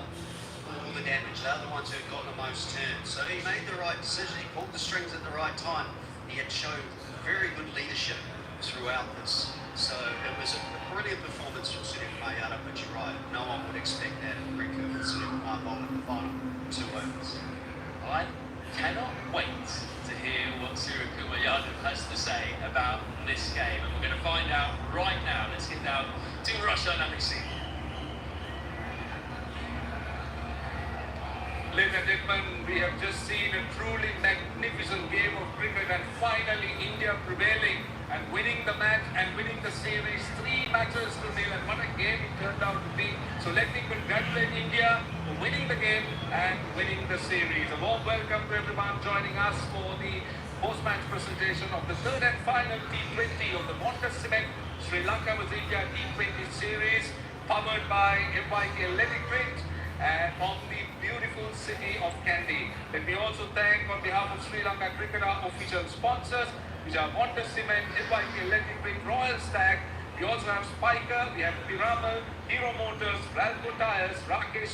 all the damage. They're the ones who had gotten the most turns. So he made the right decision. He pulled the strings at the right time. He had shown very good leadership throughout this. So it was a brilliant performance from Suryakumar Yadav, but you're right, no one would expect that if Rinku and Suryakumar bowled in the final 2 overs. I cannot wait to hear what Suryakumar Yadav has to say about this game, and we're going to find out right now. Let's get down to Russia and see. Ladies and gentlemen, we have just seen a truly magnificent game of cricket, and finally India prevailing and winning the match and winning the series 3 matches to nil, and what a game it turned out to be. So let me congratulate India for winning the game and winning the series. A warm welcome to everyone joining us for the post-match presentation of the 3rd and final T20 of the Montes Cement Sri Lanka vs India T20 series, powered by MYK Electric and on the beautiful city of Kandy. Let me also thank, on behalf of Sri Lanka Cricketer, official sponsors, which are Montes Cement, MYK Electric, Royal Stag. We also have Spiker, we have Piramal, Hero Motors, Ralco Tires, Rakesh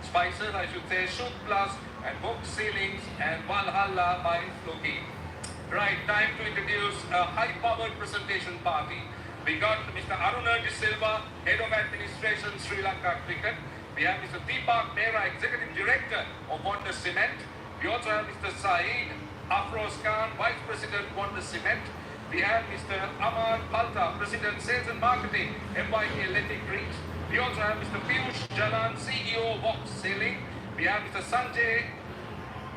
Spices, I should say, Shud Plus, and Book Ceilings, and Valhalla by Floki. Right, time to introduce a high-powered presentation party. We got Mr. Aruna De Silva, Head of Administration, Sri Lanka Cricket. We have Mr. Deepak Mehra, Executive Director of Montes Cement. We also have Mr. Saeed Afroz Khan, Vice President, Montes Cement. We have Mr. Amar Palta, President, Sales and Marketing, MYK Electric Drinks. We also have Mr. Piyush Jalan, CEO of Vox Sailing. We have Mr. Sanjay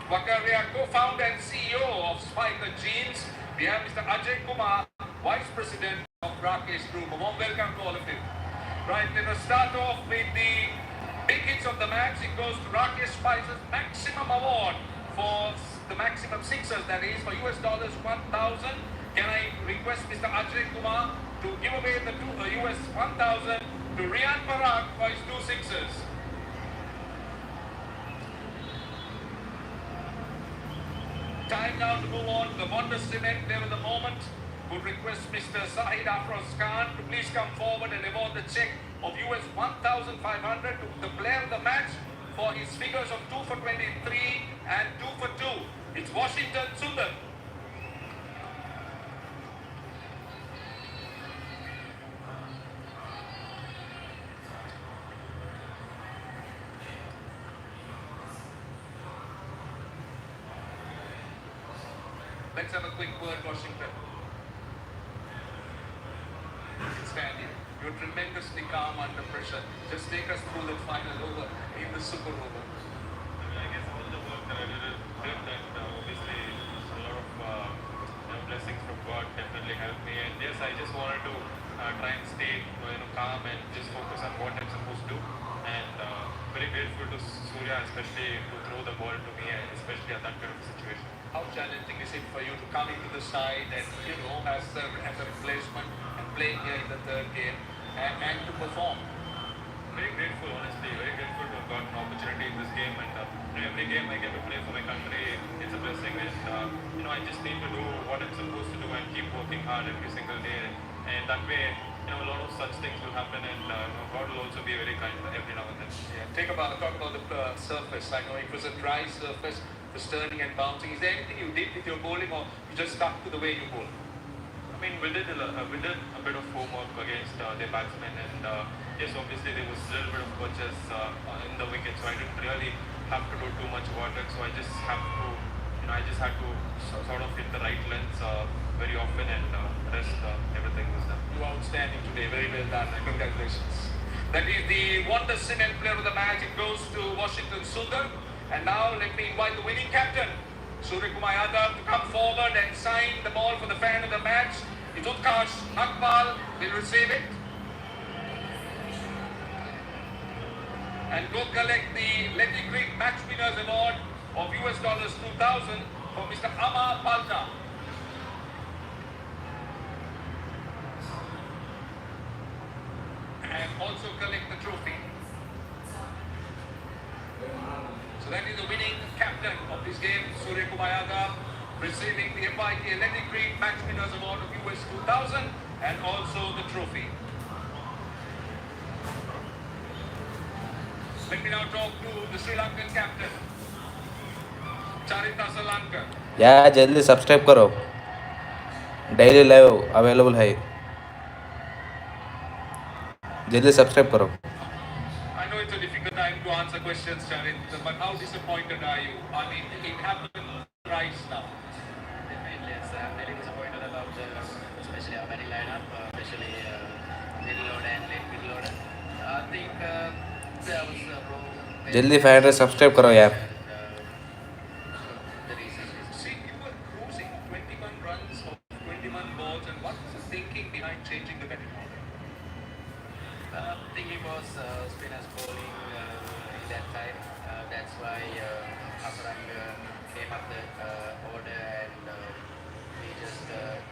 Wakaria, Co-founder and CEO of Spiker Jeans. We have Mr. Ajay Kumar, Vice President of Rakesh Group. A warm welcome to all of you. Right, let us start off with the big hits of the match. It goes to Rakesh Spicer's maximum award for the maximum sixers, that is for $1,000. Can I request Mr. Ajay Kumar to give away the $1,000 to Rian Parag for his 2 sixers? Time now to move on to the Montes Cement. There at the moment, would request Mr. Sahid Afroz Khan to please come forward and award the check of $1,500 to the player of the match for his figures of 2 for 23 and 2 for 2. It's Washington Sundar. Let's have a quick word, Washington. Stand here. You're tremendously calm under pressure. Just take us through the final over in the super over. I guess all the work that I did and obviously a lot of blessings from God definitely helped me. And yes, I just wanted to try and stay calm and just focus on what I'm supposed to do. And very grateful to Surya, especially to throw the ball to me, and especially at that kind of situation. How challenging is it for you to come into the side and, as a replacement and playing here in the 3rd game and to perform? Very grateful, honestly. Very grateful to have got an opportunity in this game. And every game I get to play for my country, it's a blessing. And, I just need to do what I'm supposed to do and keep working hard every single day. And that way, a lot of such things will happen, and God will also be very kind every now and then. Yeah. Talk about the surface. I know it was a dry surface. The turning and bouncing. Is there anything you did with your bowling, or you just stuck to the way you bowl? I mean, we did a bit of homework against their batsmen, and yes, obviously there was a little bit of purchase in the wicket, so I didn't really have to do too much work. So I just had to sort of hit the right lengths very often, and the rest everything was done. You are outstanding today. Very well done. Congratulations. That is the Montes Cement player of the match. It goes to Washington Sundar. And now let me invite the winning captain, Surya Kumar Yadav to come forward and sign the ball for the fan of the match. It's Utkarsh Nagpal will receive it and go collect the Letty Creek Match Winners Award of US dollars 2,000 for Mr. Amar Palta. And also collect the trophy. So that is the winning captain of this game, Surya Kumar Yadav, receiving the FIK Athletic Creek Match Winners Award of US 2000 and also the trophy. Let me now talk to the Sri Lankan captain, Charita Salanka. यार जल्दी subscribe करो, daily live available है, जल्दी subscribe करो. I know it's a difficult time to answer questions, Charit, but how disappointed are you? I mean, it happened thrice now. Definitely, yes. I'm very disappointed about especially our batting lineup, especially middle order and late middle order. I think there was a wrong. जल्दी 500 subscribe करो यार. The reason is, see, you were cruising 21 runs of 21 balls, and what was the thinking behind changing the batting order? Thinking was spinners bowling in that time. That's why Aparang came up the order and we just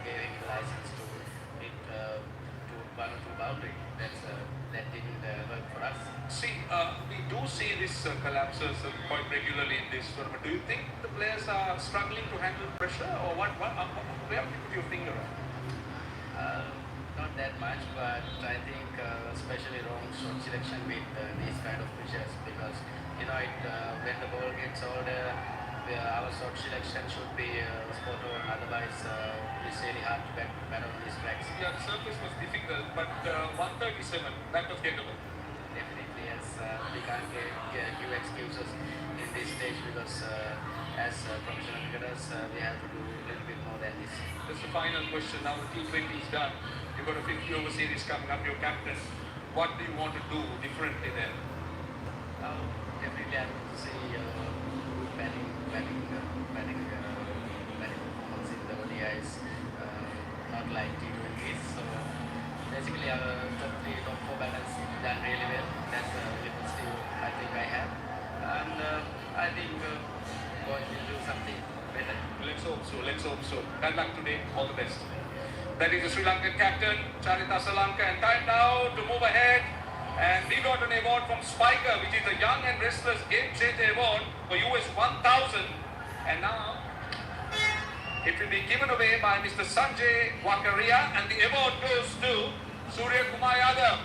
gave him the license to hit to one or two boundary. That didn't work for us. See, we do see this collapses quite regularly in this tournament. Do you think the players are struggling to handle pressure, or what? Where have you put your finger on? Not that much, but I think especially wrong shot selection with these kind of pitches, because when the ball gets older, our shot selection should be spot on. Otherwise, it's really hard to bat on these tracks. Yeah, the surface was difficult, but 137, that was gettable. Definitely, yes. We can't give excuses in this stage because as professional cricketers, we have to do a little bit more than this. That's the final question. Now the T20 is done. You've got a 50 over series coming up. Your captain. What do you want to do differently then? Definitely, I want to see batting performance in the ODIs, not like T20s. So basically, our top four batters done really well. That's a little skill I think I have, and I think boys will do something better. Let's hope so. Let's hope so. Good luck today. All the best. That is the Sri Lankan captain, Charita Salanka, and time now to move ahead. And we got an award from Spiker, which is the Young and Restless Game Changer Award for US 1000. And now it will be given away by Mr. Sanjay Wakaria, and the award goes to Surya Kumar Yadav,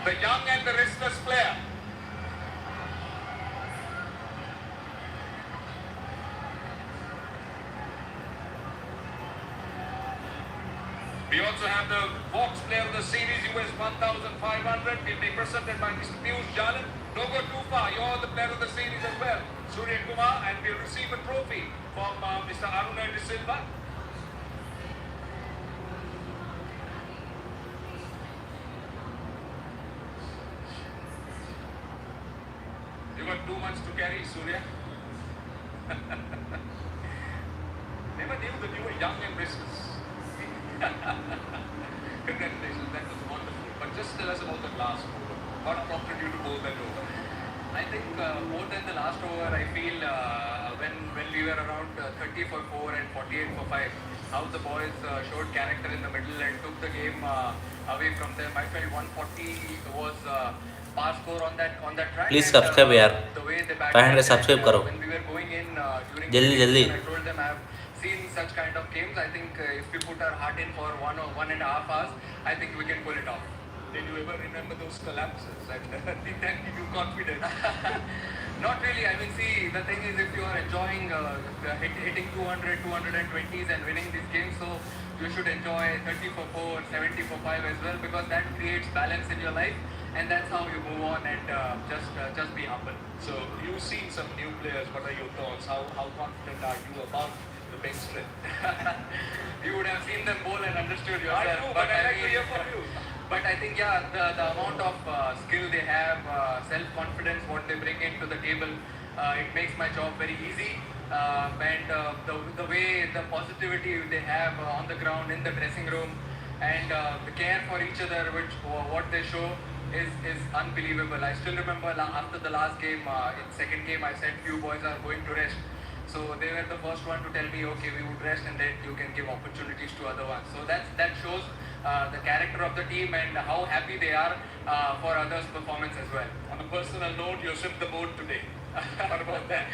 the young and the restless player. We also have the Fox Player of the Series US 1500 will be presented by Mr. Piyush Jalan. Don't go too far, you're the Player of the Series as well, Surya Kumar, and we'll receive a trophy from Mr. Aruna De Silva. You got too much to carry, Surya. Never knew that you were young and restless. Congratulations, that was wonderful. But just tell us about the last over. What prompted you to bowl that over? I think more than the last over, I feel when we were around 30 for 4 and 48 for 5, how the boys showed character in the middle and took the game away from them. I felt 140 was par score on that track. Please subscribe यार. 500 subscribe करो. When we were going in during जल्दी. I told them I have seen such kind of games. I think if we put our heart in for 1 or 1.5 hours, I think we can pull it off. Did you ever remember those collapses? Did that give you confidence? Not really. I mean, see, the thing is, if you are enjoying hitting 200, 220s and winning these games, so you should enjoy 30 for 4, 70 for 5 as well, because that creates balance in your life, and that's how you move on and just be humble. So you've seen some new players. What are your thoughts? How confident are you about the bench strength? You would have seen them bowl and understood yourself. I do, but I like to hear from you. But I think, yeah, the amount of skill they have, self-confidence, what they bring into the table, It makes my job very easy. And the way, the positivity they have on the ground, in the dressing room, and the care for each other, which what they show is unbelievable. I still remember after the last game, in second game, I said few boys are going to rest. So they were the first one to tell me, okay, we would rest and then you can give opportunities to other ones. So that shows the character of the team and how happy they are for others' performance as well. On a personal note, you swept the boat today. What about that?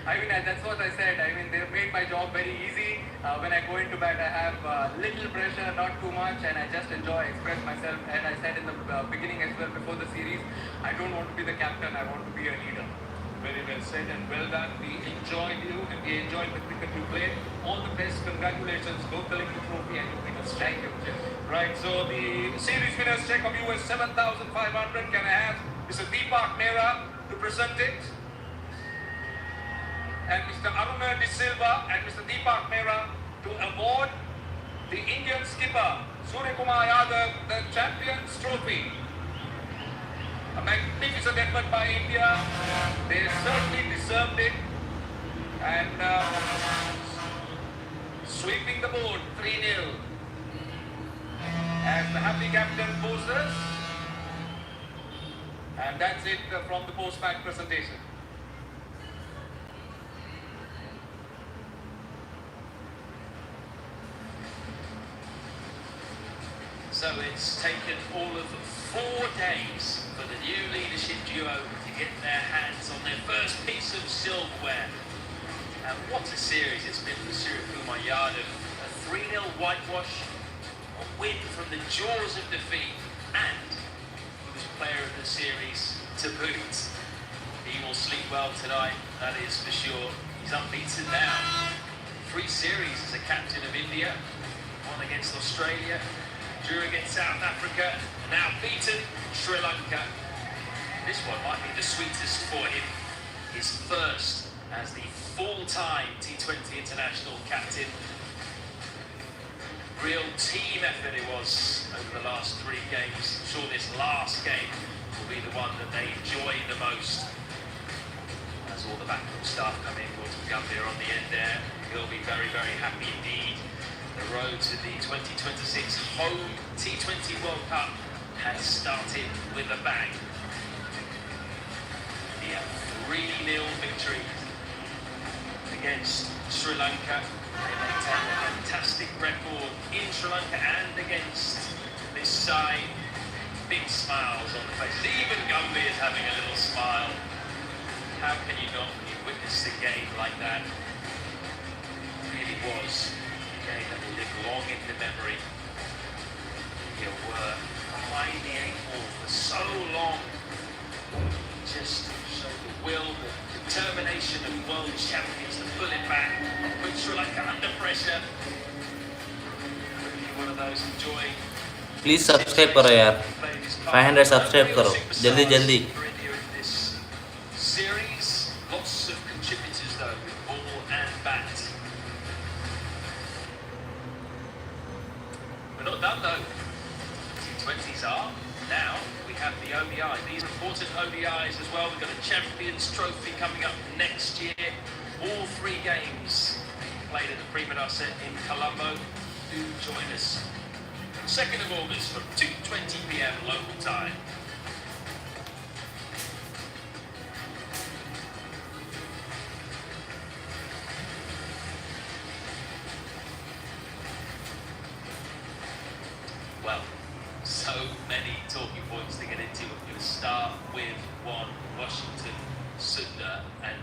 I mean, that's what I said. I mean, they've made my job very easy. When I go into bat, I have little pressure, not too much, and I just enjoy, express myself. And I said in the beginning as well, before the series, I don't want to be the captain, I want to be a leader. Very well said and well done. We enjoyed you and we enjoyed the cricket you played. All the best. Congratulations. Go collect the trophy and you bring us. Thank you, Jim. Right, so the series winners check of you is 7,500. Can I have Mr. Deepak Mehra to present it? And Mr. Aruna De Silva and Mr. Deepak Mehra to award the Indian skipper Surya Kumar Yadav the Champions Trophy. A magnificent effort by India. They certainly deserved it. And sweeping the board 3-0. As the happy captain poses. And that's it from the post-match presentation. So it's taken all of 4 days for the new leadership duo to get their hands on their first piece of silverware. And what a series it's been for Surya Kumar Yadav. A 3-0 whitewash, a win from the jaws of defeat, and he was player of the series to boot. He will sleep well tonight, that is for sure. He's unbeaten now. 3 series as a captain of India, 1 against Australia, drew against South Africa, and now beaten Sri Lanka. This one might be the sweetest for him. His first as the full-time T20 international captain. Real team effort it was over the last 3 games. I'm sure this last game will be the one that they enjoy the most. As all the backroom staff come in, Gautam Gambhir on the end there, he'll be very, very happy indeed. The road to the 2026 home T20 World Cup has started with a bang. The 3-0 victory against Sri Lanka. They maintain a fantastic record in Sri Lanka and against this side. Big smiles on the faces. Even Gambhir is having a little smile. How can you not when you witness a game like that? It really was. That will live long in the memory. You were behind the 8 ball for so long. Just showed the will, the determination of world champions to pull it back, put Sri Lanka under pressure. Really one of those enjoying. Please subscribe करो यार 500 subscribe करो जल्दी जल्दी Series, lots of contributors though with ball and bat. We're not done though. T20s are. Now we have the ODI. These are important ODIs as well. We've got a Champions Trophy coming up next year. All 3 games played at the Primadasa in Colombo. Do join us. 2nd of August from 2:20 p.m. local time. Well, so many talking points to get into. We're going to start with one, Washington Sundar, and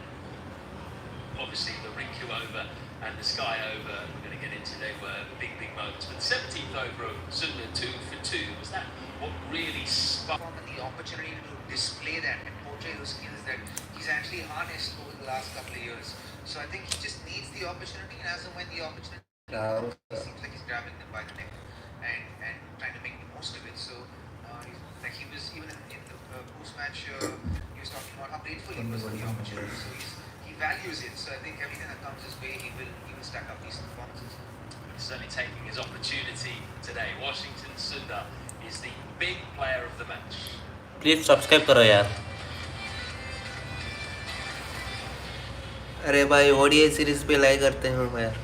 obviously the Rinku over and the Sky over. We're going to get into they were big moments. But the 17th over of Sundar 2 for 2, was that what really sparked The opportunity to display that and portray those skills that he's actually harnessed over the last couple of years. So I think he just needs the opportunity, and as and when the opportunity it seems like he's grabbing them by the neck and trying to make the most of it. So like he was even in the post-match, he was talking about how grateful he was for the opportunity. So he values it. So I think everything that comes his way, he will stack up decent performances. certainly taking his opportunity today. Washington Sundar is the big player of the match. Please subscribe करो यार अरे भाई ODI series पे like करते हैं यार.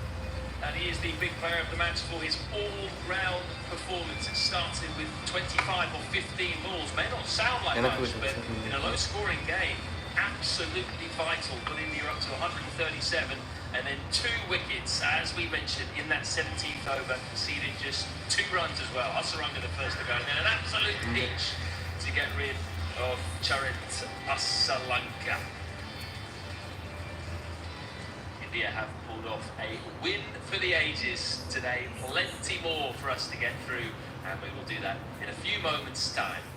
And he is the big player of the match for his all-round performance. It started with 25 or 15 balls. May not sound like much, but in a low-scoring game, absolutely vital. Put India up to 137, and then 2 wickets, as we mentioned, in that 17th over, conceded just 2 runs as well. Hasaranga the first to go, and then an absolute pinch to get rid of Charit Asalanka. India have pulled off a win for the ages today. Plenty more for us to get through, and we will do that in a few moments' time.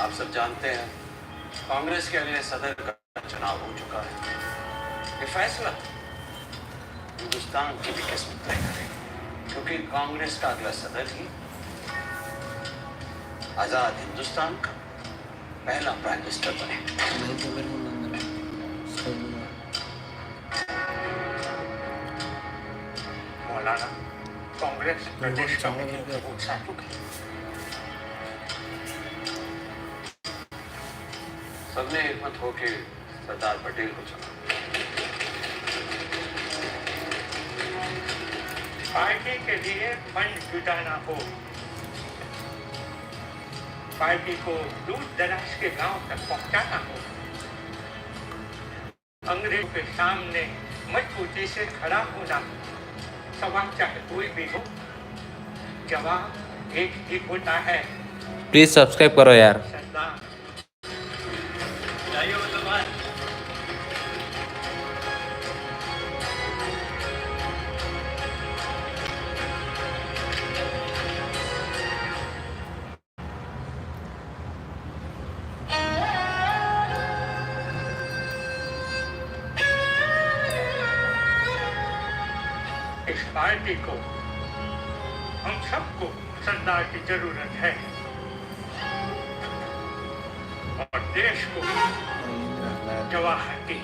आप सब जानते हैं कांग्रेस के अगले सदर का चुनाव हो चुका है. ये फैसला हिंदुस्तान की भी किस्मत तय करेगा, क्योंकि कांग्रेस का अगला सदर ही आजाद हिंदुस्तान का पहला प्राइम मिनिस्टर बने. मौलाना कांग्रेस प्रदेश कमेटी के वोट साफ है. सबने एकमत होकर सरदार पटेल को चुना. पार्टी के लिए फंड जुटाना हो, पार्टी को दूर दराज के गांव तक पहुंचाना हो, अंग्रेजों के सामने मजबूती से खड़ा होना, सवाल चाहे कोई भी हो, जवाब एक ही होता है. प्लीज सब्सक्राइब करो यार. सरदार इस पार्टी को, हम सबको सरदार की जरूरत है और देश को जवाहर की.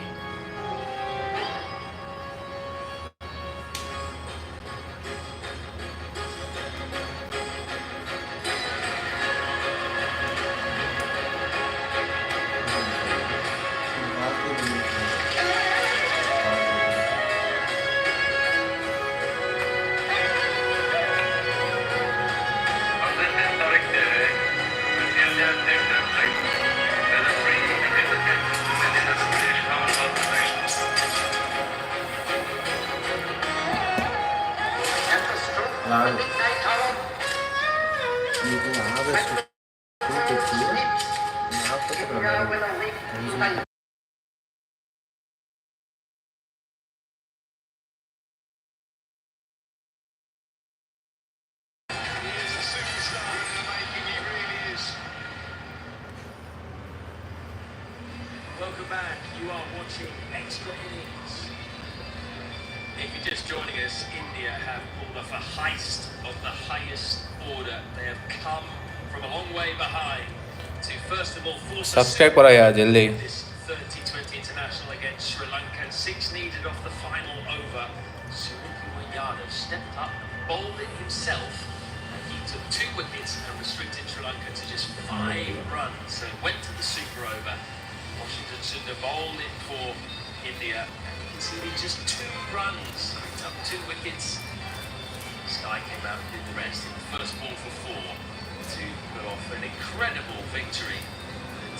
Welcome back. You are watching Extra Innings. If you're just joining us, India have pulled off a heist of the highest order. They have come from a long way behind to first of all force subscribe करो यार जल्दी. this 30-20 international against Sri Lanka. 6 needed off the final over. Suryakumar Yadav stepped up, bowled it himself, and he took 2 wickets and restricted Sri Lanka to just 5 runs. So it went to the super over. Washington Sundar bowled in for India and he conceded just 2 runs. Picked up 2 wickets. Sky came out and did the rest in the first ball for 4 to pull off an incredible victory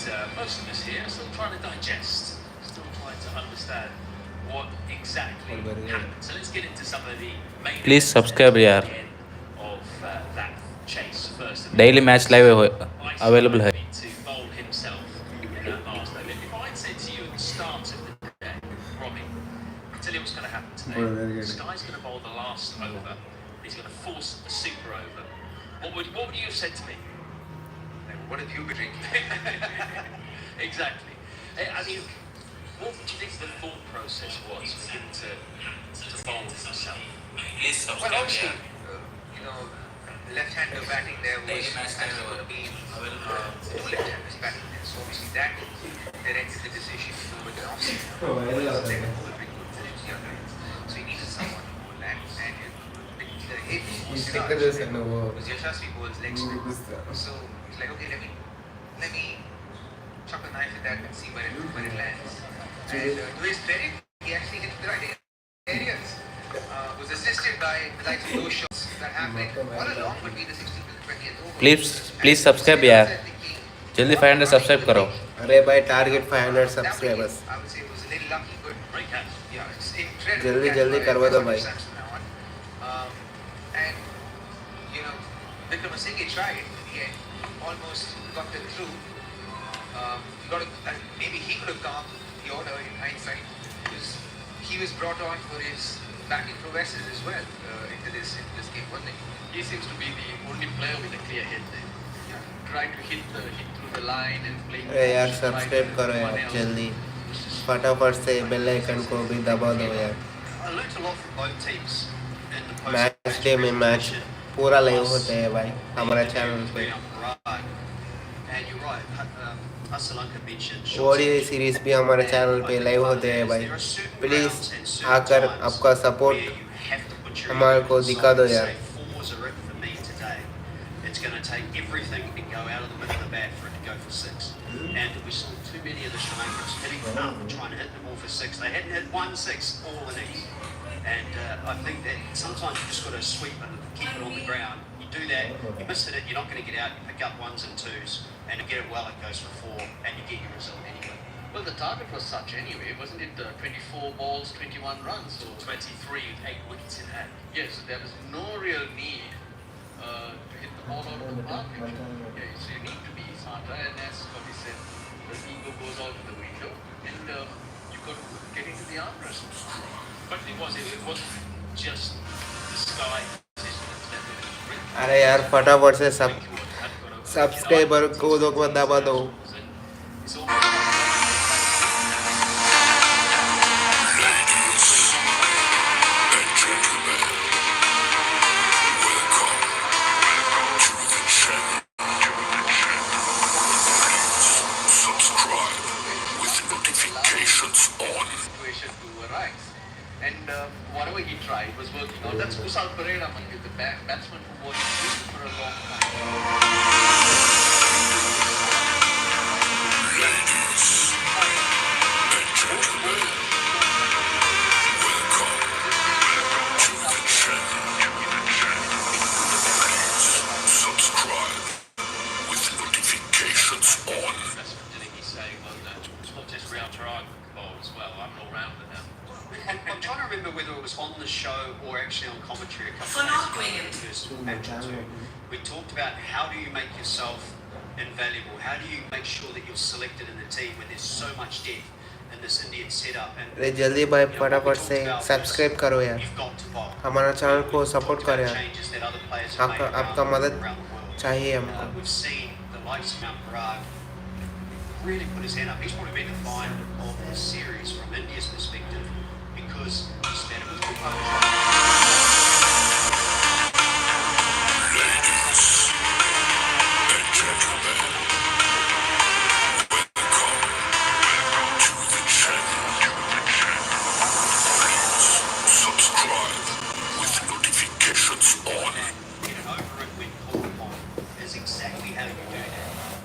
that most of us here are still trying to digest, still trying to understand what exactly happened. So let's get into some of the main Please subscribe yaar. of that chase. First, Daily match live available है. to bowl himself in that last over. If I'd said to you at the start of the day, Robbie, I'll tell you what's going to happen today. Sky's going to bowl the last over. He's going to force a super over. What would you have said to me? What have you been drinking? Exactly. I mean, what do you think the thought process was for him to bowl himself? Well, obviously, you know, left-hander batting there was actually going to be two left-handers batting there. So obviously that directed the decision to go with an off-seamer. So he needed someone who would land and the hit was Yashasvi Bowles leg spin. So he's like, okay, let me chuck a knife at that and see where it lands. And to his credit, he actually hit the right areas. Was assisted by the likes of those shots that happened all along between the 16th and 20th over. Please subscribe यार, जल्दी 500 subscribe करो. अरे भाई target 500 subscribers. I would say it was a little lucky, but great catch. Yeah, it's incredible. जल्दी जल्दी करवा दो भाई. And you know, Vikramasinghe tried in the end, almost got them through. Maybe he could have gone the order in hindsight because he was brought on for his batting prowesses as well into this game, wasn't he? He seems to be the only player with a clear head there. Trying to hit through the line and playing. अरे यार subscribe करो यार जल्दी, फटाफट से bell icon को भी दबा दो यार. मैच डे में मैच पूरा लाइव होते हैं भाई हमारे चैनल पे. ओडीआई सीरीज भी हमारे चैनल पे लाइव होते हैं भाई. प्लीज आकर आपका सपोर्ट हमारे को दिखा दो यार. It's going to take everything to go out of the middle of the bat for it to go for six. And we saw too many of the Sri Lankans hitting up, trying to hit them all for six. They hadn't hit 1-6 all innings. And I think that sometimes you just got to sweep and keep it on the ground. You do that, you miss it, you're not going to get out, you pick up ones and twos, and you get it well, it goes for four, and you get your result anyway. Well, the target was such anyway, wasn't it? 24 balls, 21 runs, so 23 with 8 wickets in hand. yes, there was no real need to hit the ball out of the park. Yeah, so you need to be smarter, and as Scotty said, the ego goes out of the window, and you've got to get into the arm wrestle. But it wasn't just the sky. अरे यार फटाफट से subscriber को दबा दो. And whatever he tried was working out. That's Kusal Pereira, the batsman who was used for a long time. Ladies and gentlemen, welcome to the channel. Please subscribe with notifications on. That's what he's saying. Well, it's not just round triangle ball as well. I'm an all-rounder now. I'm trying to remember whether it was on the show or actually on commentary a couple of days ago. First match or two. We talked about how do you make yourself invaluable? How do you make sure that you're selected in the team when there's so much depth in this Indian setup? अरे जल्दी भाई फटाफट से subscribe करो यार, हमारा channel को support करो यार. आपका मदद चाहिए हमको. We've seen the likes of Mount Parag really put his hand up. He's probably been the find of the series from India's perspective because he's spent it with Ladies and gentlemen, welcome to the channel. Please subscribe with notifications on. Get it over it when called upon is exactly how you do that.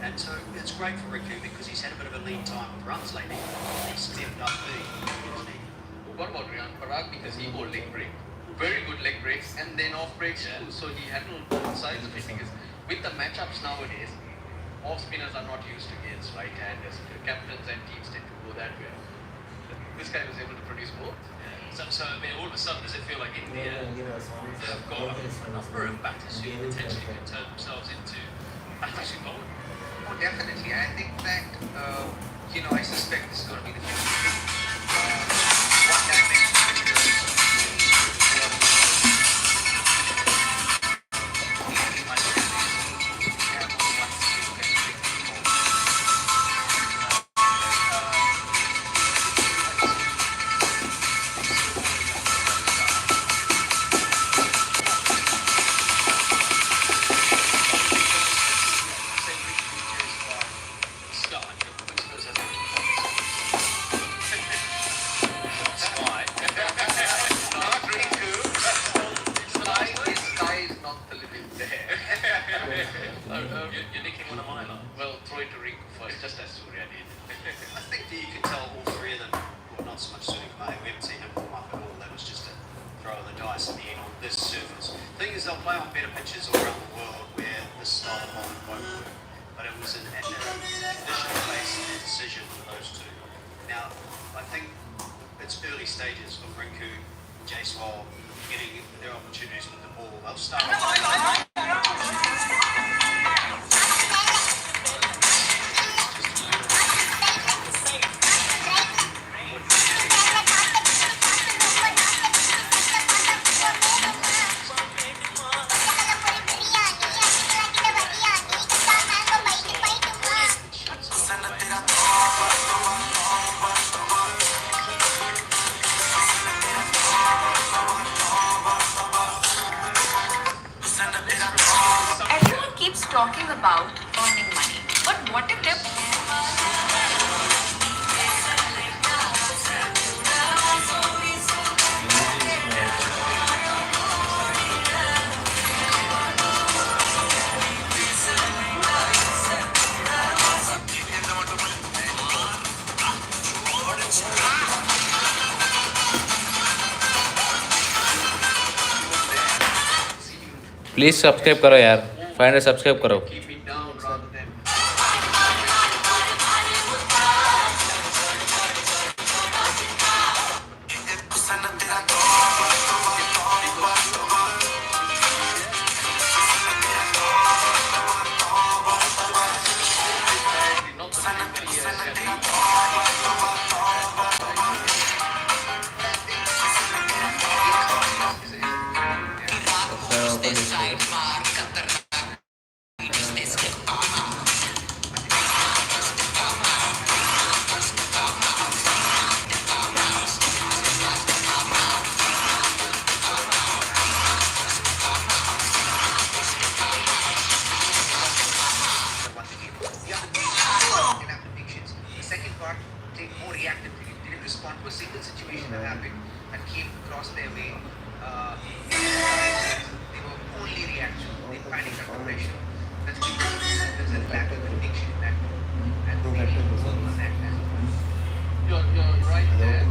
And so it's great for Riku because he's had a bit of a lead time with runs lately. He's stepped up big. What about Riyan Parag? Because he bowled leg break. Very good leg breaks and then off breaks too. So he handled both sides of it because with the matchups nowadays, off spinners are not used against right-handers. Captains and teams tend to go that way. This guy was able to produce both. So I mean, all of a sudden, does it feel like India have got a number of batters who potentially can turn themselves into batting bowling? Oh, definitely. I think that, I suspect this is going to be the future. One dimension That's Surya did. I think that you can tell all three of them, well, not so much Surya Kumar, we haven't seen him warm up at all. That was just a throw of the dice in the end on this surface. The thing is, they'll play on better pitches all around the world where this style of bowling won't work. But it was an condition-based decision for those two. Now, I think it's early stages of Rinku, Jaiswal getting their opportunities with the ball. They'll start off. Everyone keeps talking about earning money, but what if they're please subscribe करो यार, 500 subscribe करो. Keep it down rather than The second part played more reactively, didn't respond to a single situation that happened and came across their way. They were only reaction. They panicked under pressure. That's because there's a lack of conviction in that. And they need to work on that as well. You're right there.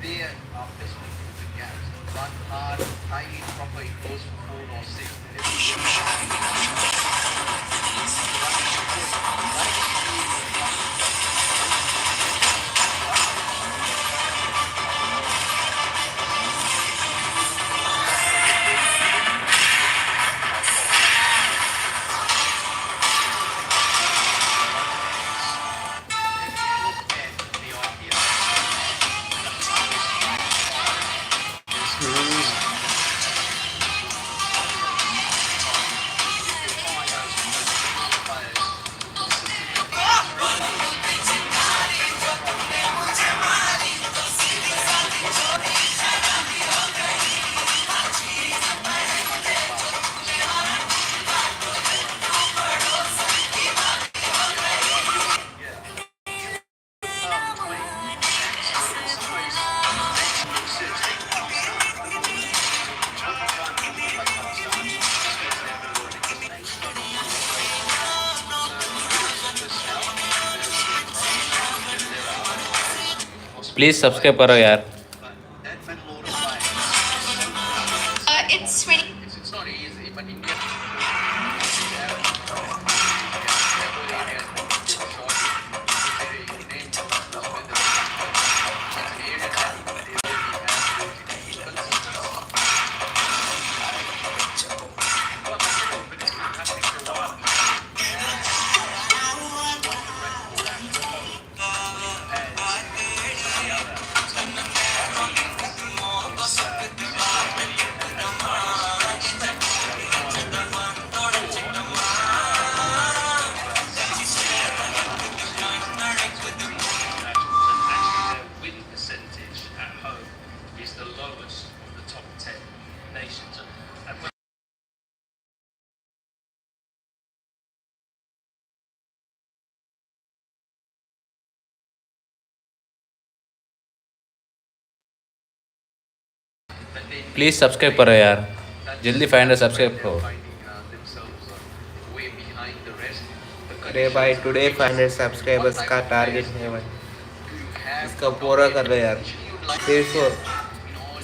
They are listening to the gaps. Run hard, highly proper, it goes for 4 or 6. Please subscribe करो यार. it's 20 It's not easy, but India. Please subscribe करो यार, जल्दी 500 subscribe करो। अरे भाई today 500 subscribers का target है भाई, इसका पूरा कर लो यार। सिर्फ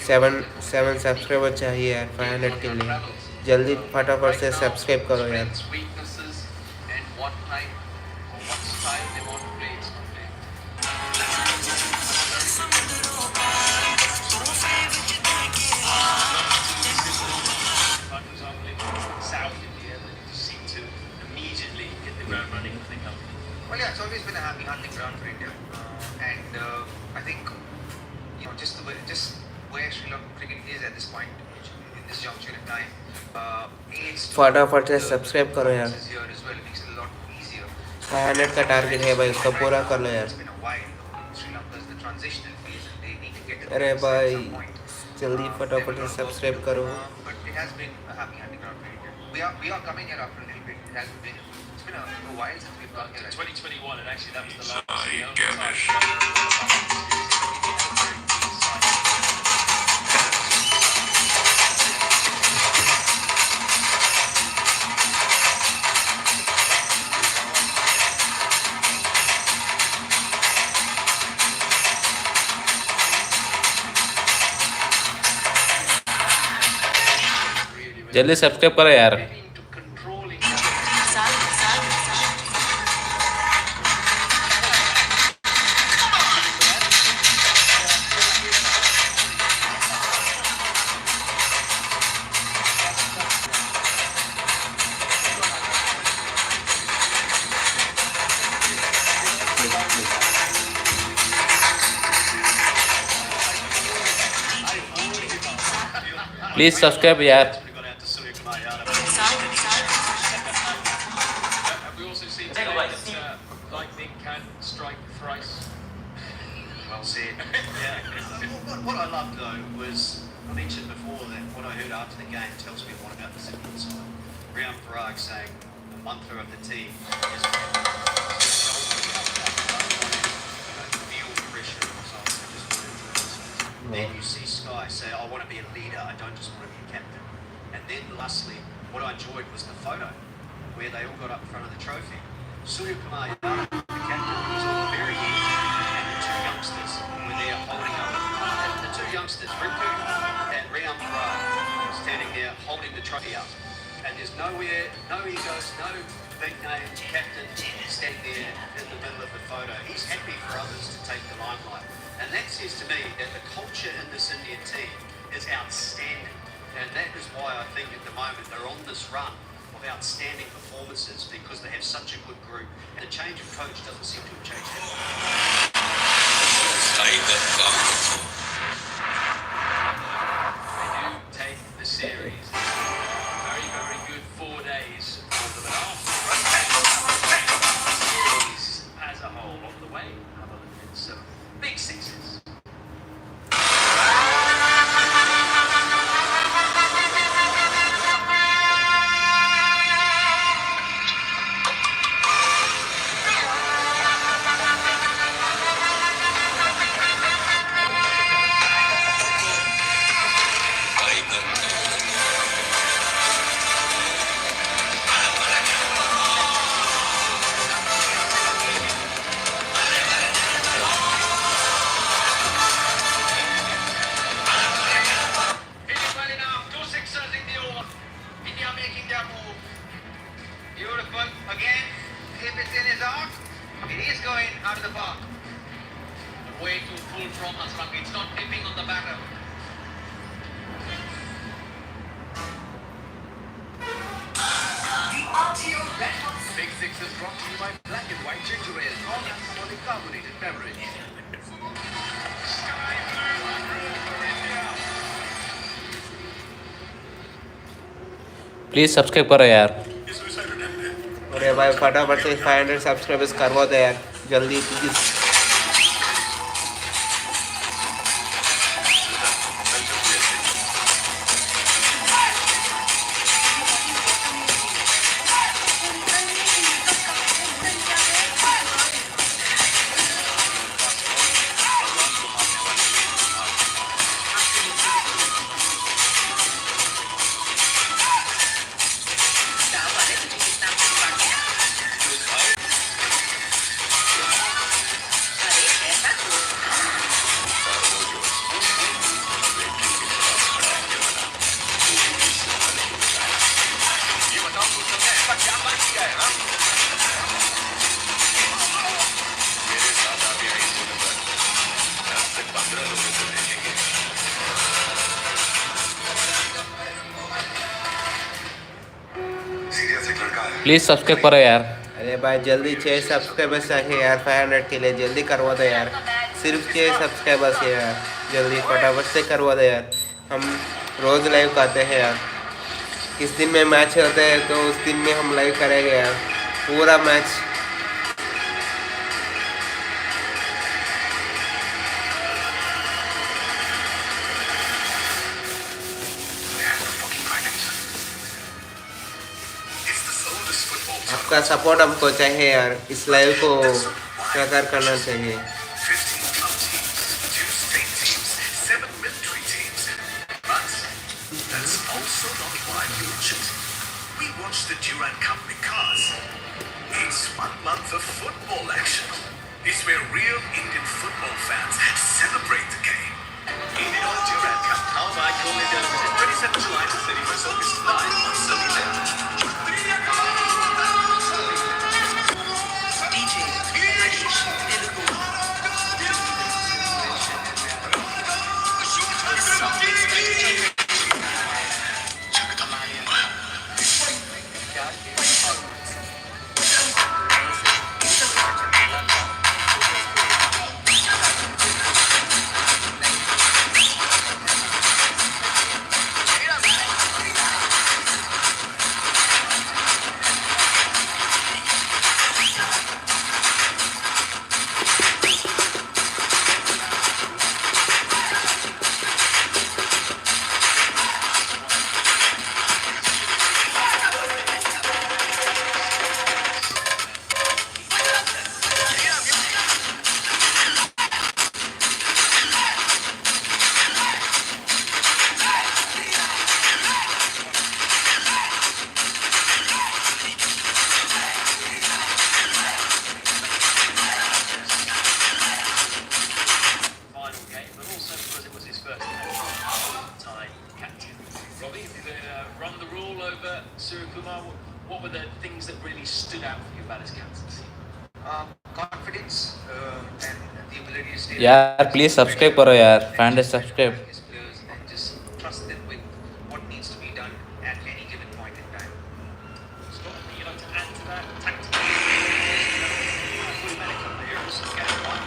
7 सब्सक्राइबर चाहिए यार 500 के लिए। जल्दी फटाफट से सब्सक्राइब करो यार। South India that seem to immediately hit the ground running if they come. Well, yeah, it's always been a happy hunting ground for India, and I think just where Sri Lanka cricket is at this point in this juncture in time, फटाफट से subscribe करो यार। here as well. It makes it a lot easier. 500 का target है भाई, उसका पूरा कर लो यार। It's been a while. Sri Lanka is the transitional phase, and they need to get to अरे the भाई at some point. जल्दी फटाफट से सब्सक्राइब करो। But it has been a happy hunting ground for India. We are coming here after a little bit. It's been a while since we've come here. 2021, and actually that was the last. जल्दी subscribe करो यार। Please subscribe यार। Have we also seen today that lightning can strike thrice? Well said. Yeah. What I loved though was, I mentioned before that what I heard after the game tells me a lot about the Indian side. Riyan Parag saying the mantra of the team is feel the pressure of results. Then you see Sky say, I want to be a leader, I don't just want to be a captain. And then lastly, what I enjoyed was the photo where they all got up in front of the trophy. Surya Kumar Yadav, the captain, was on the very end, and the two youngsters were there holding up. And the two youngsters, Rinku and Riyan Parag, standing there holding the trophy up. And there's nowhere, no egos, no big name captain standing there in the middle of the photo. He's happy for others to take the limelight. And that says to me that the culture in this Indian team is outstanding. And that is why I think at the moment they're on this run of outstanding performances, because they have such a good group. And the change of coach doesn't seem to have changed that. They do take the series. Very, very good 4 days for them. And after the series as a whole on the way, have a look at some big sixes. Please subscribe करो यार। अरे भाई फटाफट से 500 subscribers करवा दो यार जल्दी प्लीज। प्लीज सब्सक्राइब करो यार। अरे भाई जल्दी 6 सब्सक्राइबर्स चाहिए यार 500 के लिए, जल्दी करवा दो यार। सिर्फ 6 सब्सक्राइबर्स है यार, जल्दी फटाफट से करवा दो यार। हम रोज़ लाइव करते हैं यार, किस दिन में मैच होता है तो उस दिन में हम लाइव करेंगे यार पूरा मैच। आपका सपोर्ट हमको चाहिए यार, इस लाइव को प्रचार करना चाहिए। 15 club teams, 2 state teams, 7 military teams. But that's also not why we watch it. We watch the Durand Cup because it's 1 month of football action. It's where real Indian football fans celebrate the game. Indian on Durand Cup, powered by Gourmet Delta, 27 July to 31st August, live on Sunny Delta. What were the things that really stood out for you about his captaincy? Confidence and the ability to stay. यार please subscribe करो यार, 500 subscribe. His players and just trust them with what needs to be done at any given point in time. Scott, would you like to add to that? Tactically, we've had a couple of errors. Game one.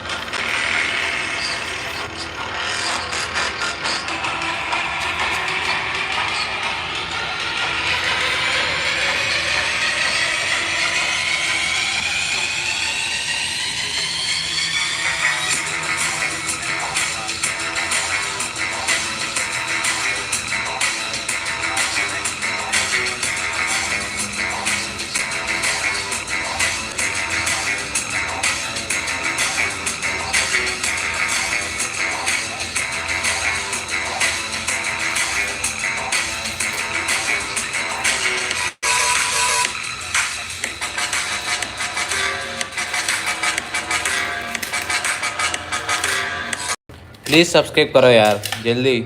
Please subscribe करो यार जल्दी।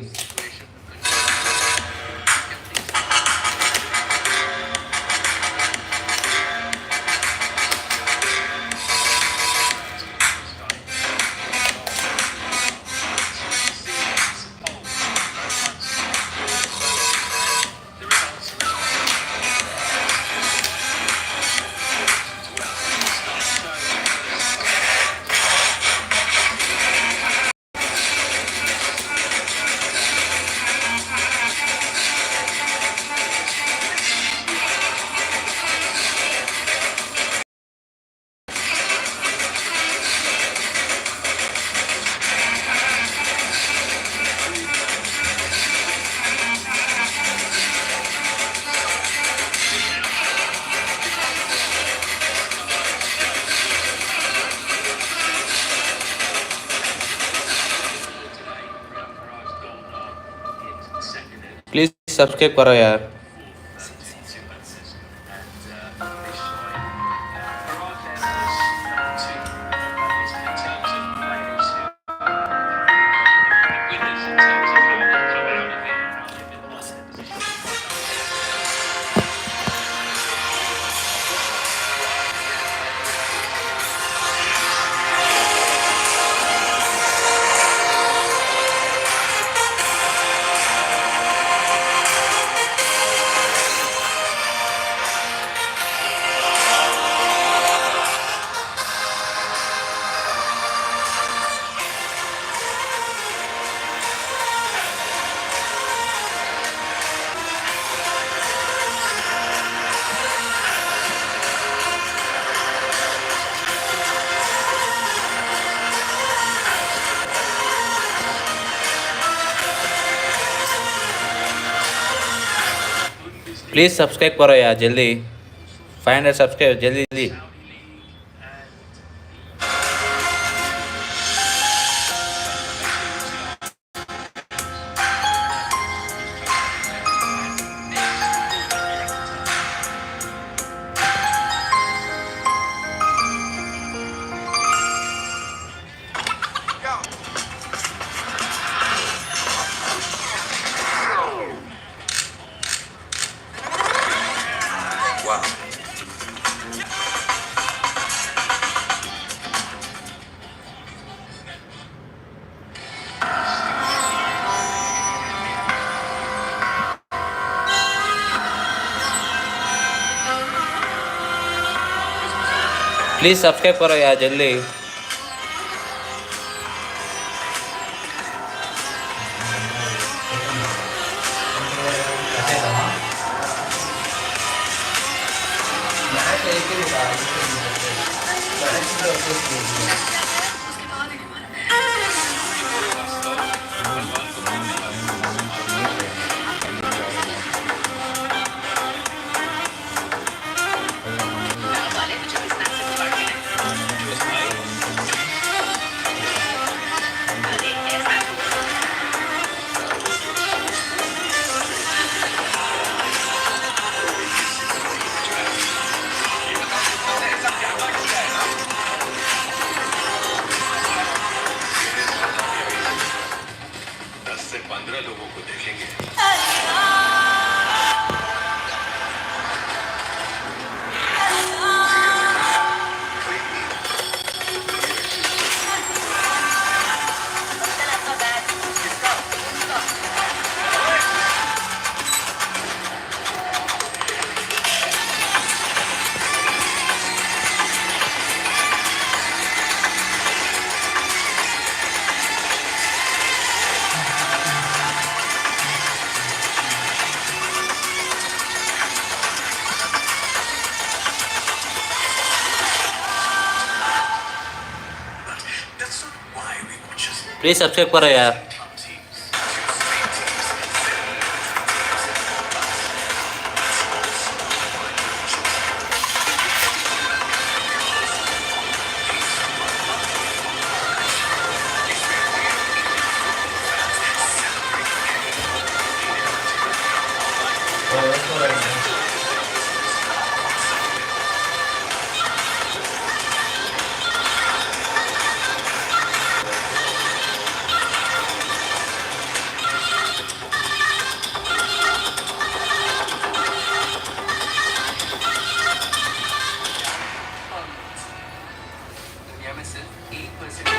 Please subscribe करो यार। Please subscribe करो यार जल्दी 500 subscribe जल्दी जल्दी प्लीज़ सब्सक्राइब करो यार जल्दी प्लीज़ सब्सक्राइब करो यार दुनिया में सिर्फ 1%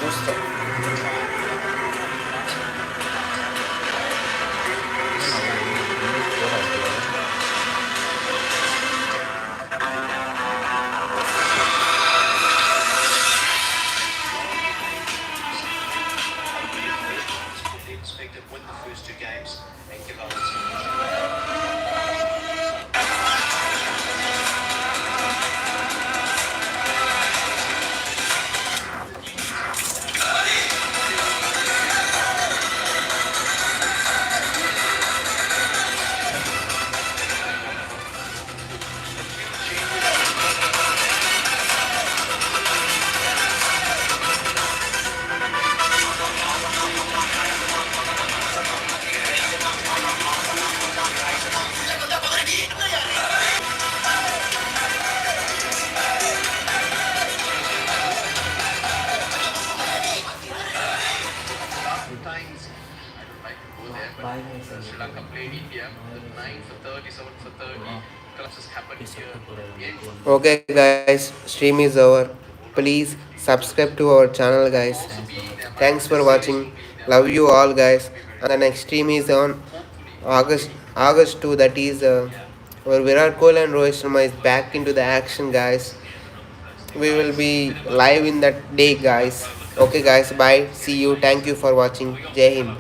చూస్తాం. They expect to win the first two games and give up. Times I don't like to go there, but Sri Lanka played India, the 9 for 30, 7 for 30. Collapses happened here. Okay guys, stream is over. Please subscribe to our channel guys. Thanks for watching. Love you all guys. And the next stream is on August 2. That is where Virat Kohli and Rohit Sharma is back into the action guys. We will be live in that day guys. Okay guys, bye. See you. Thank you for watching. Jai Hind.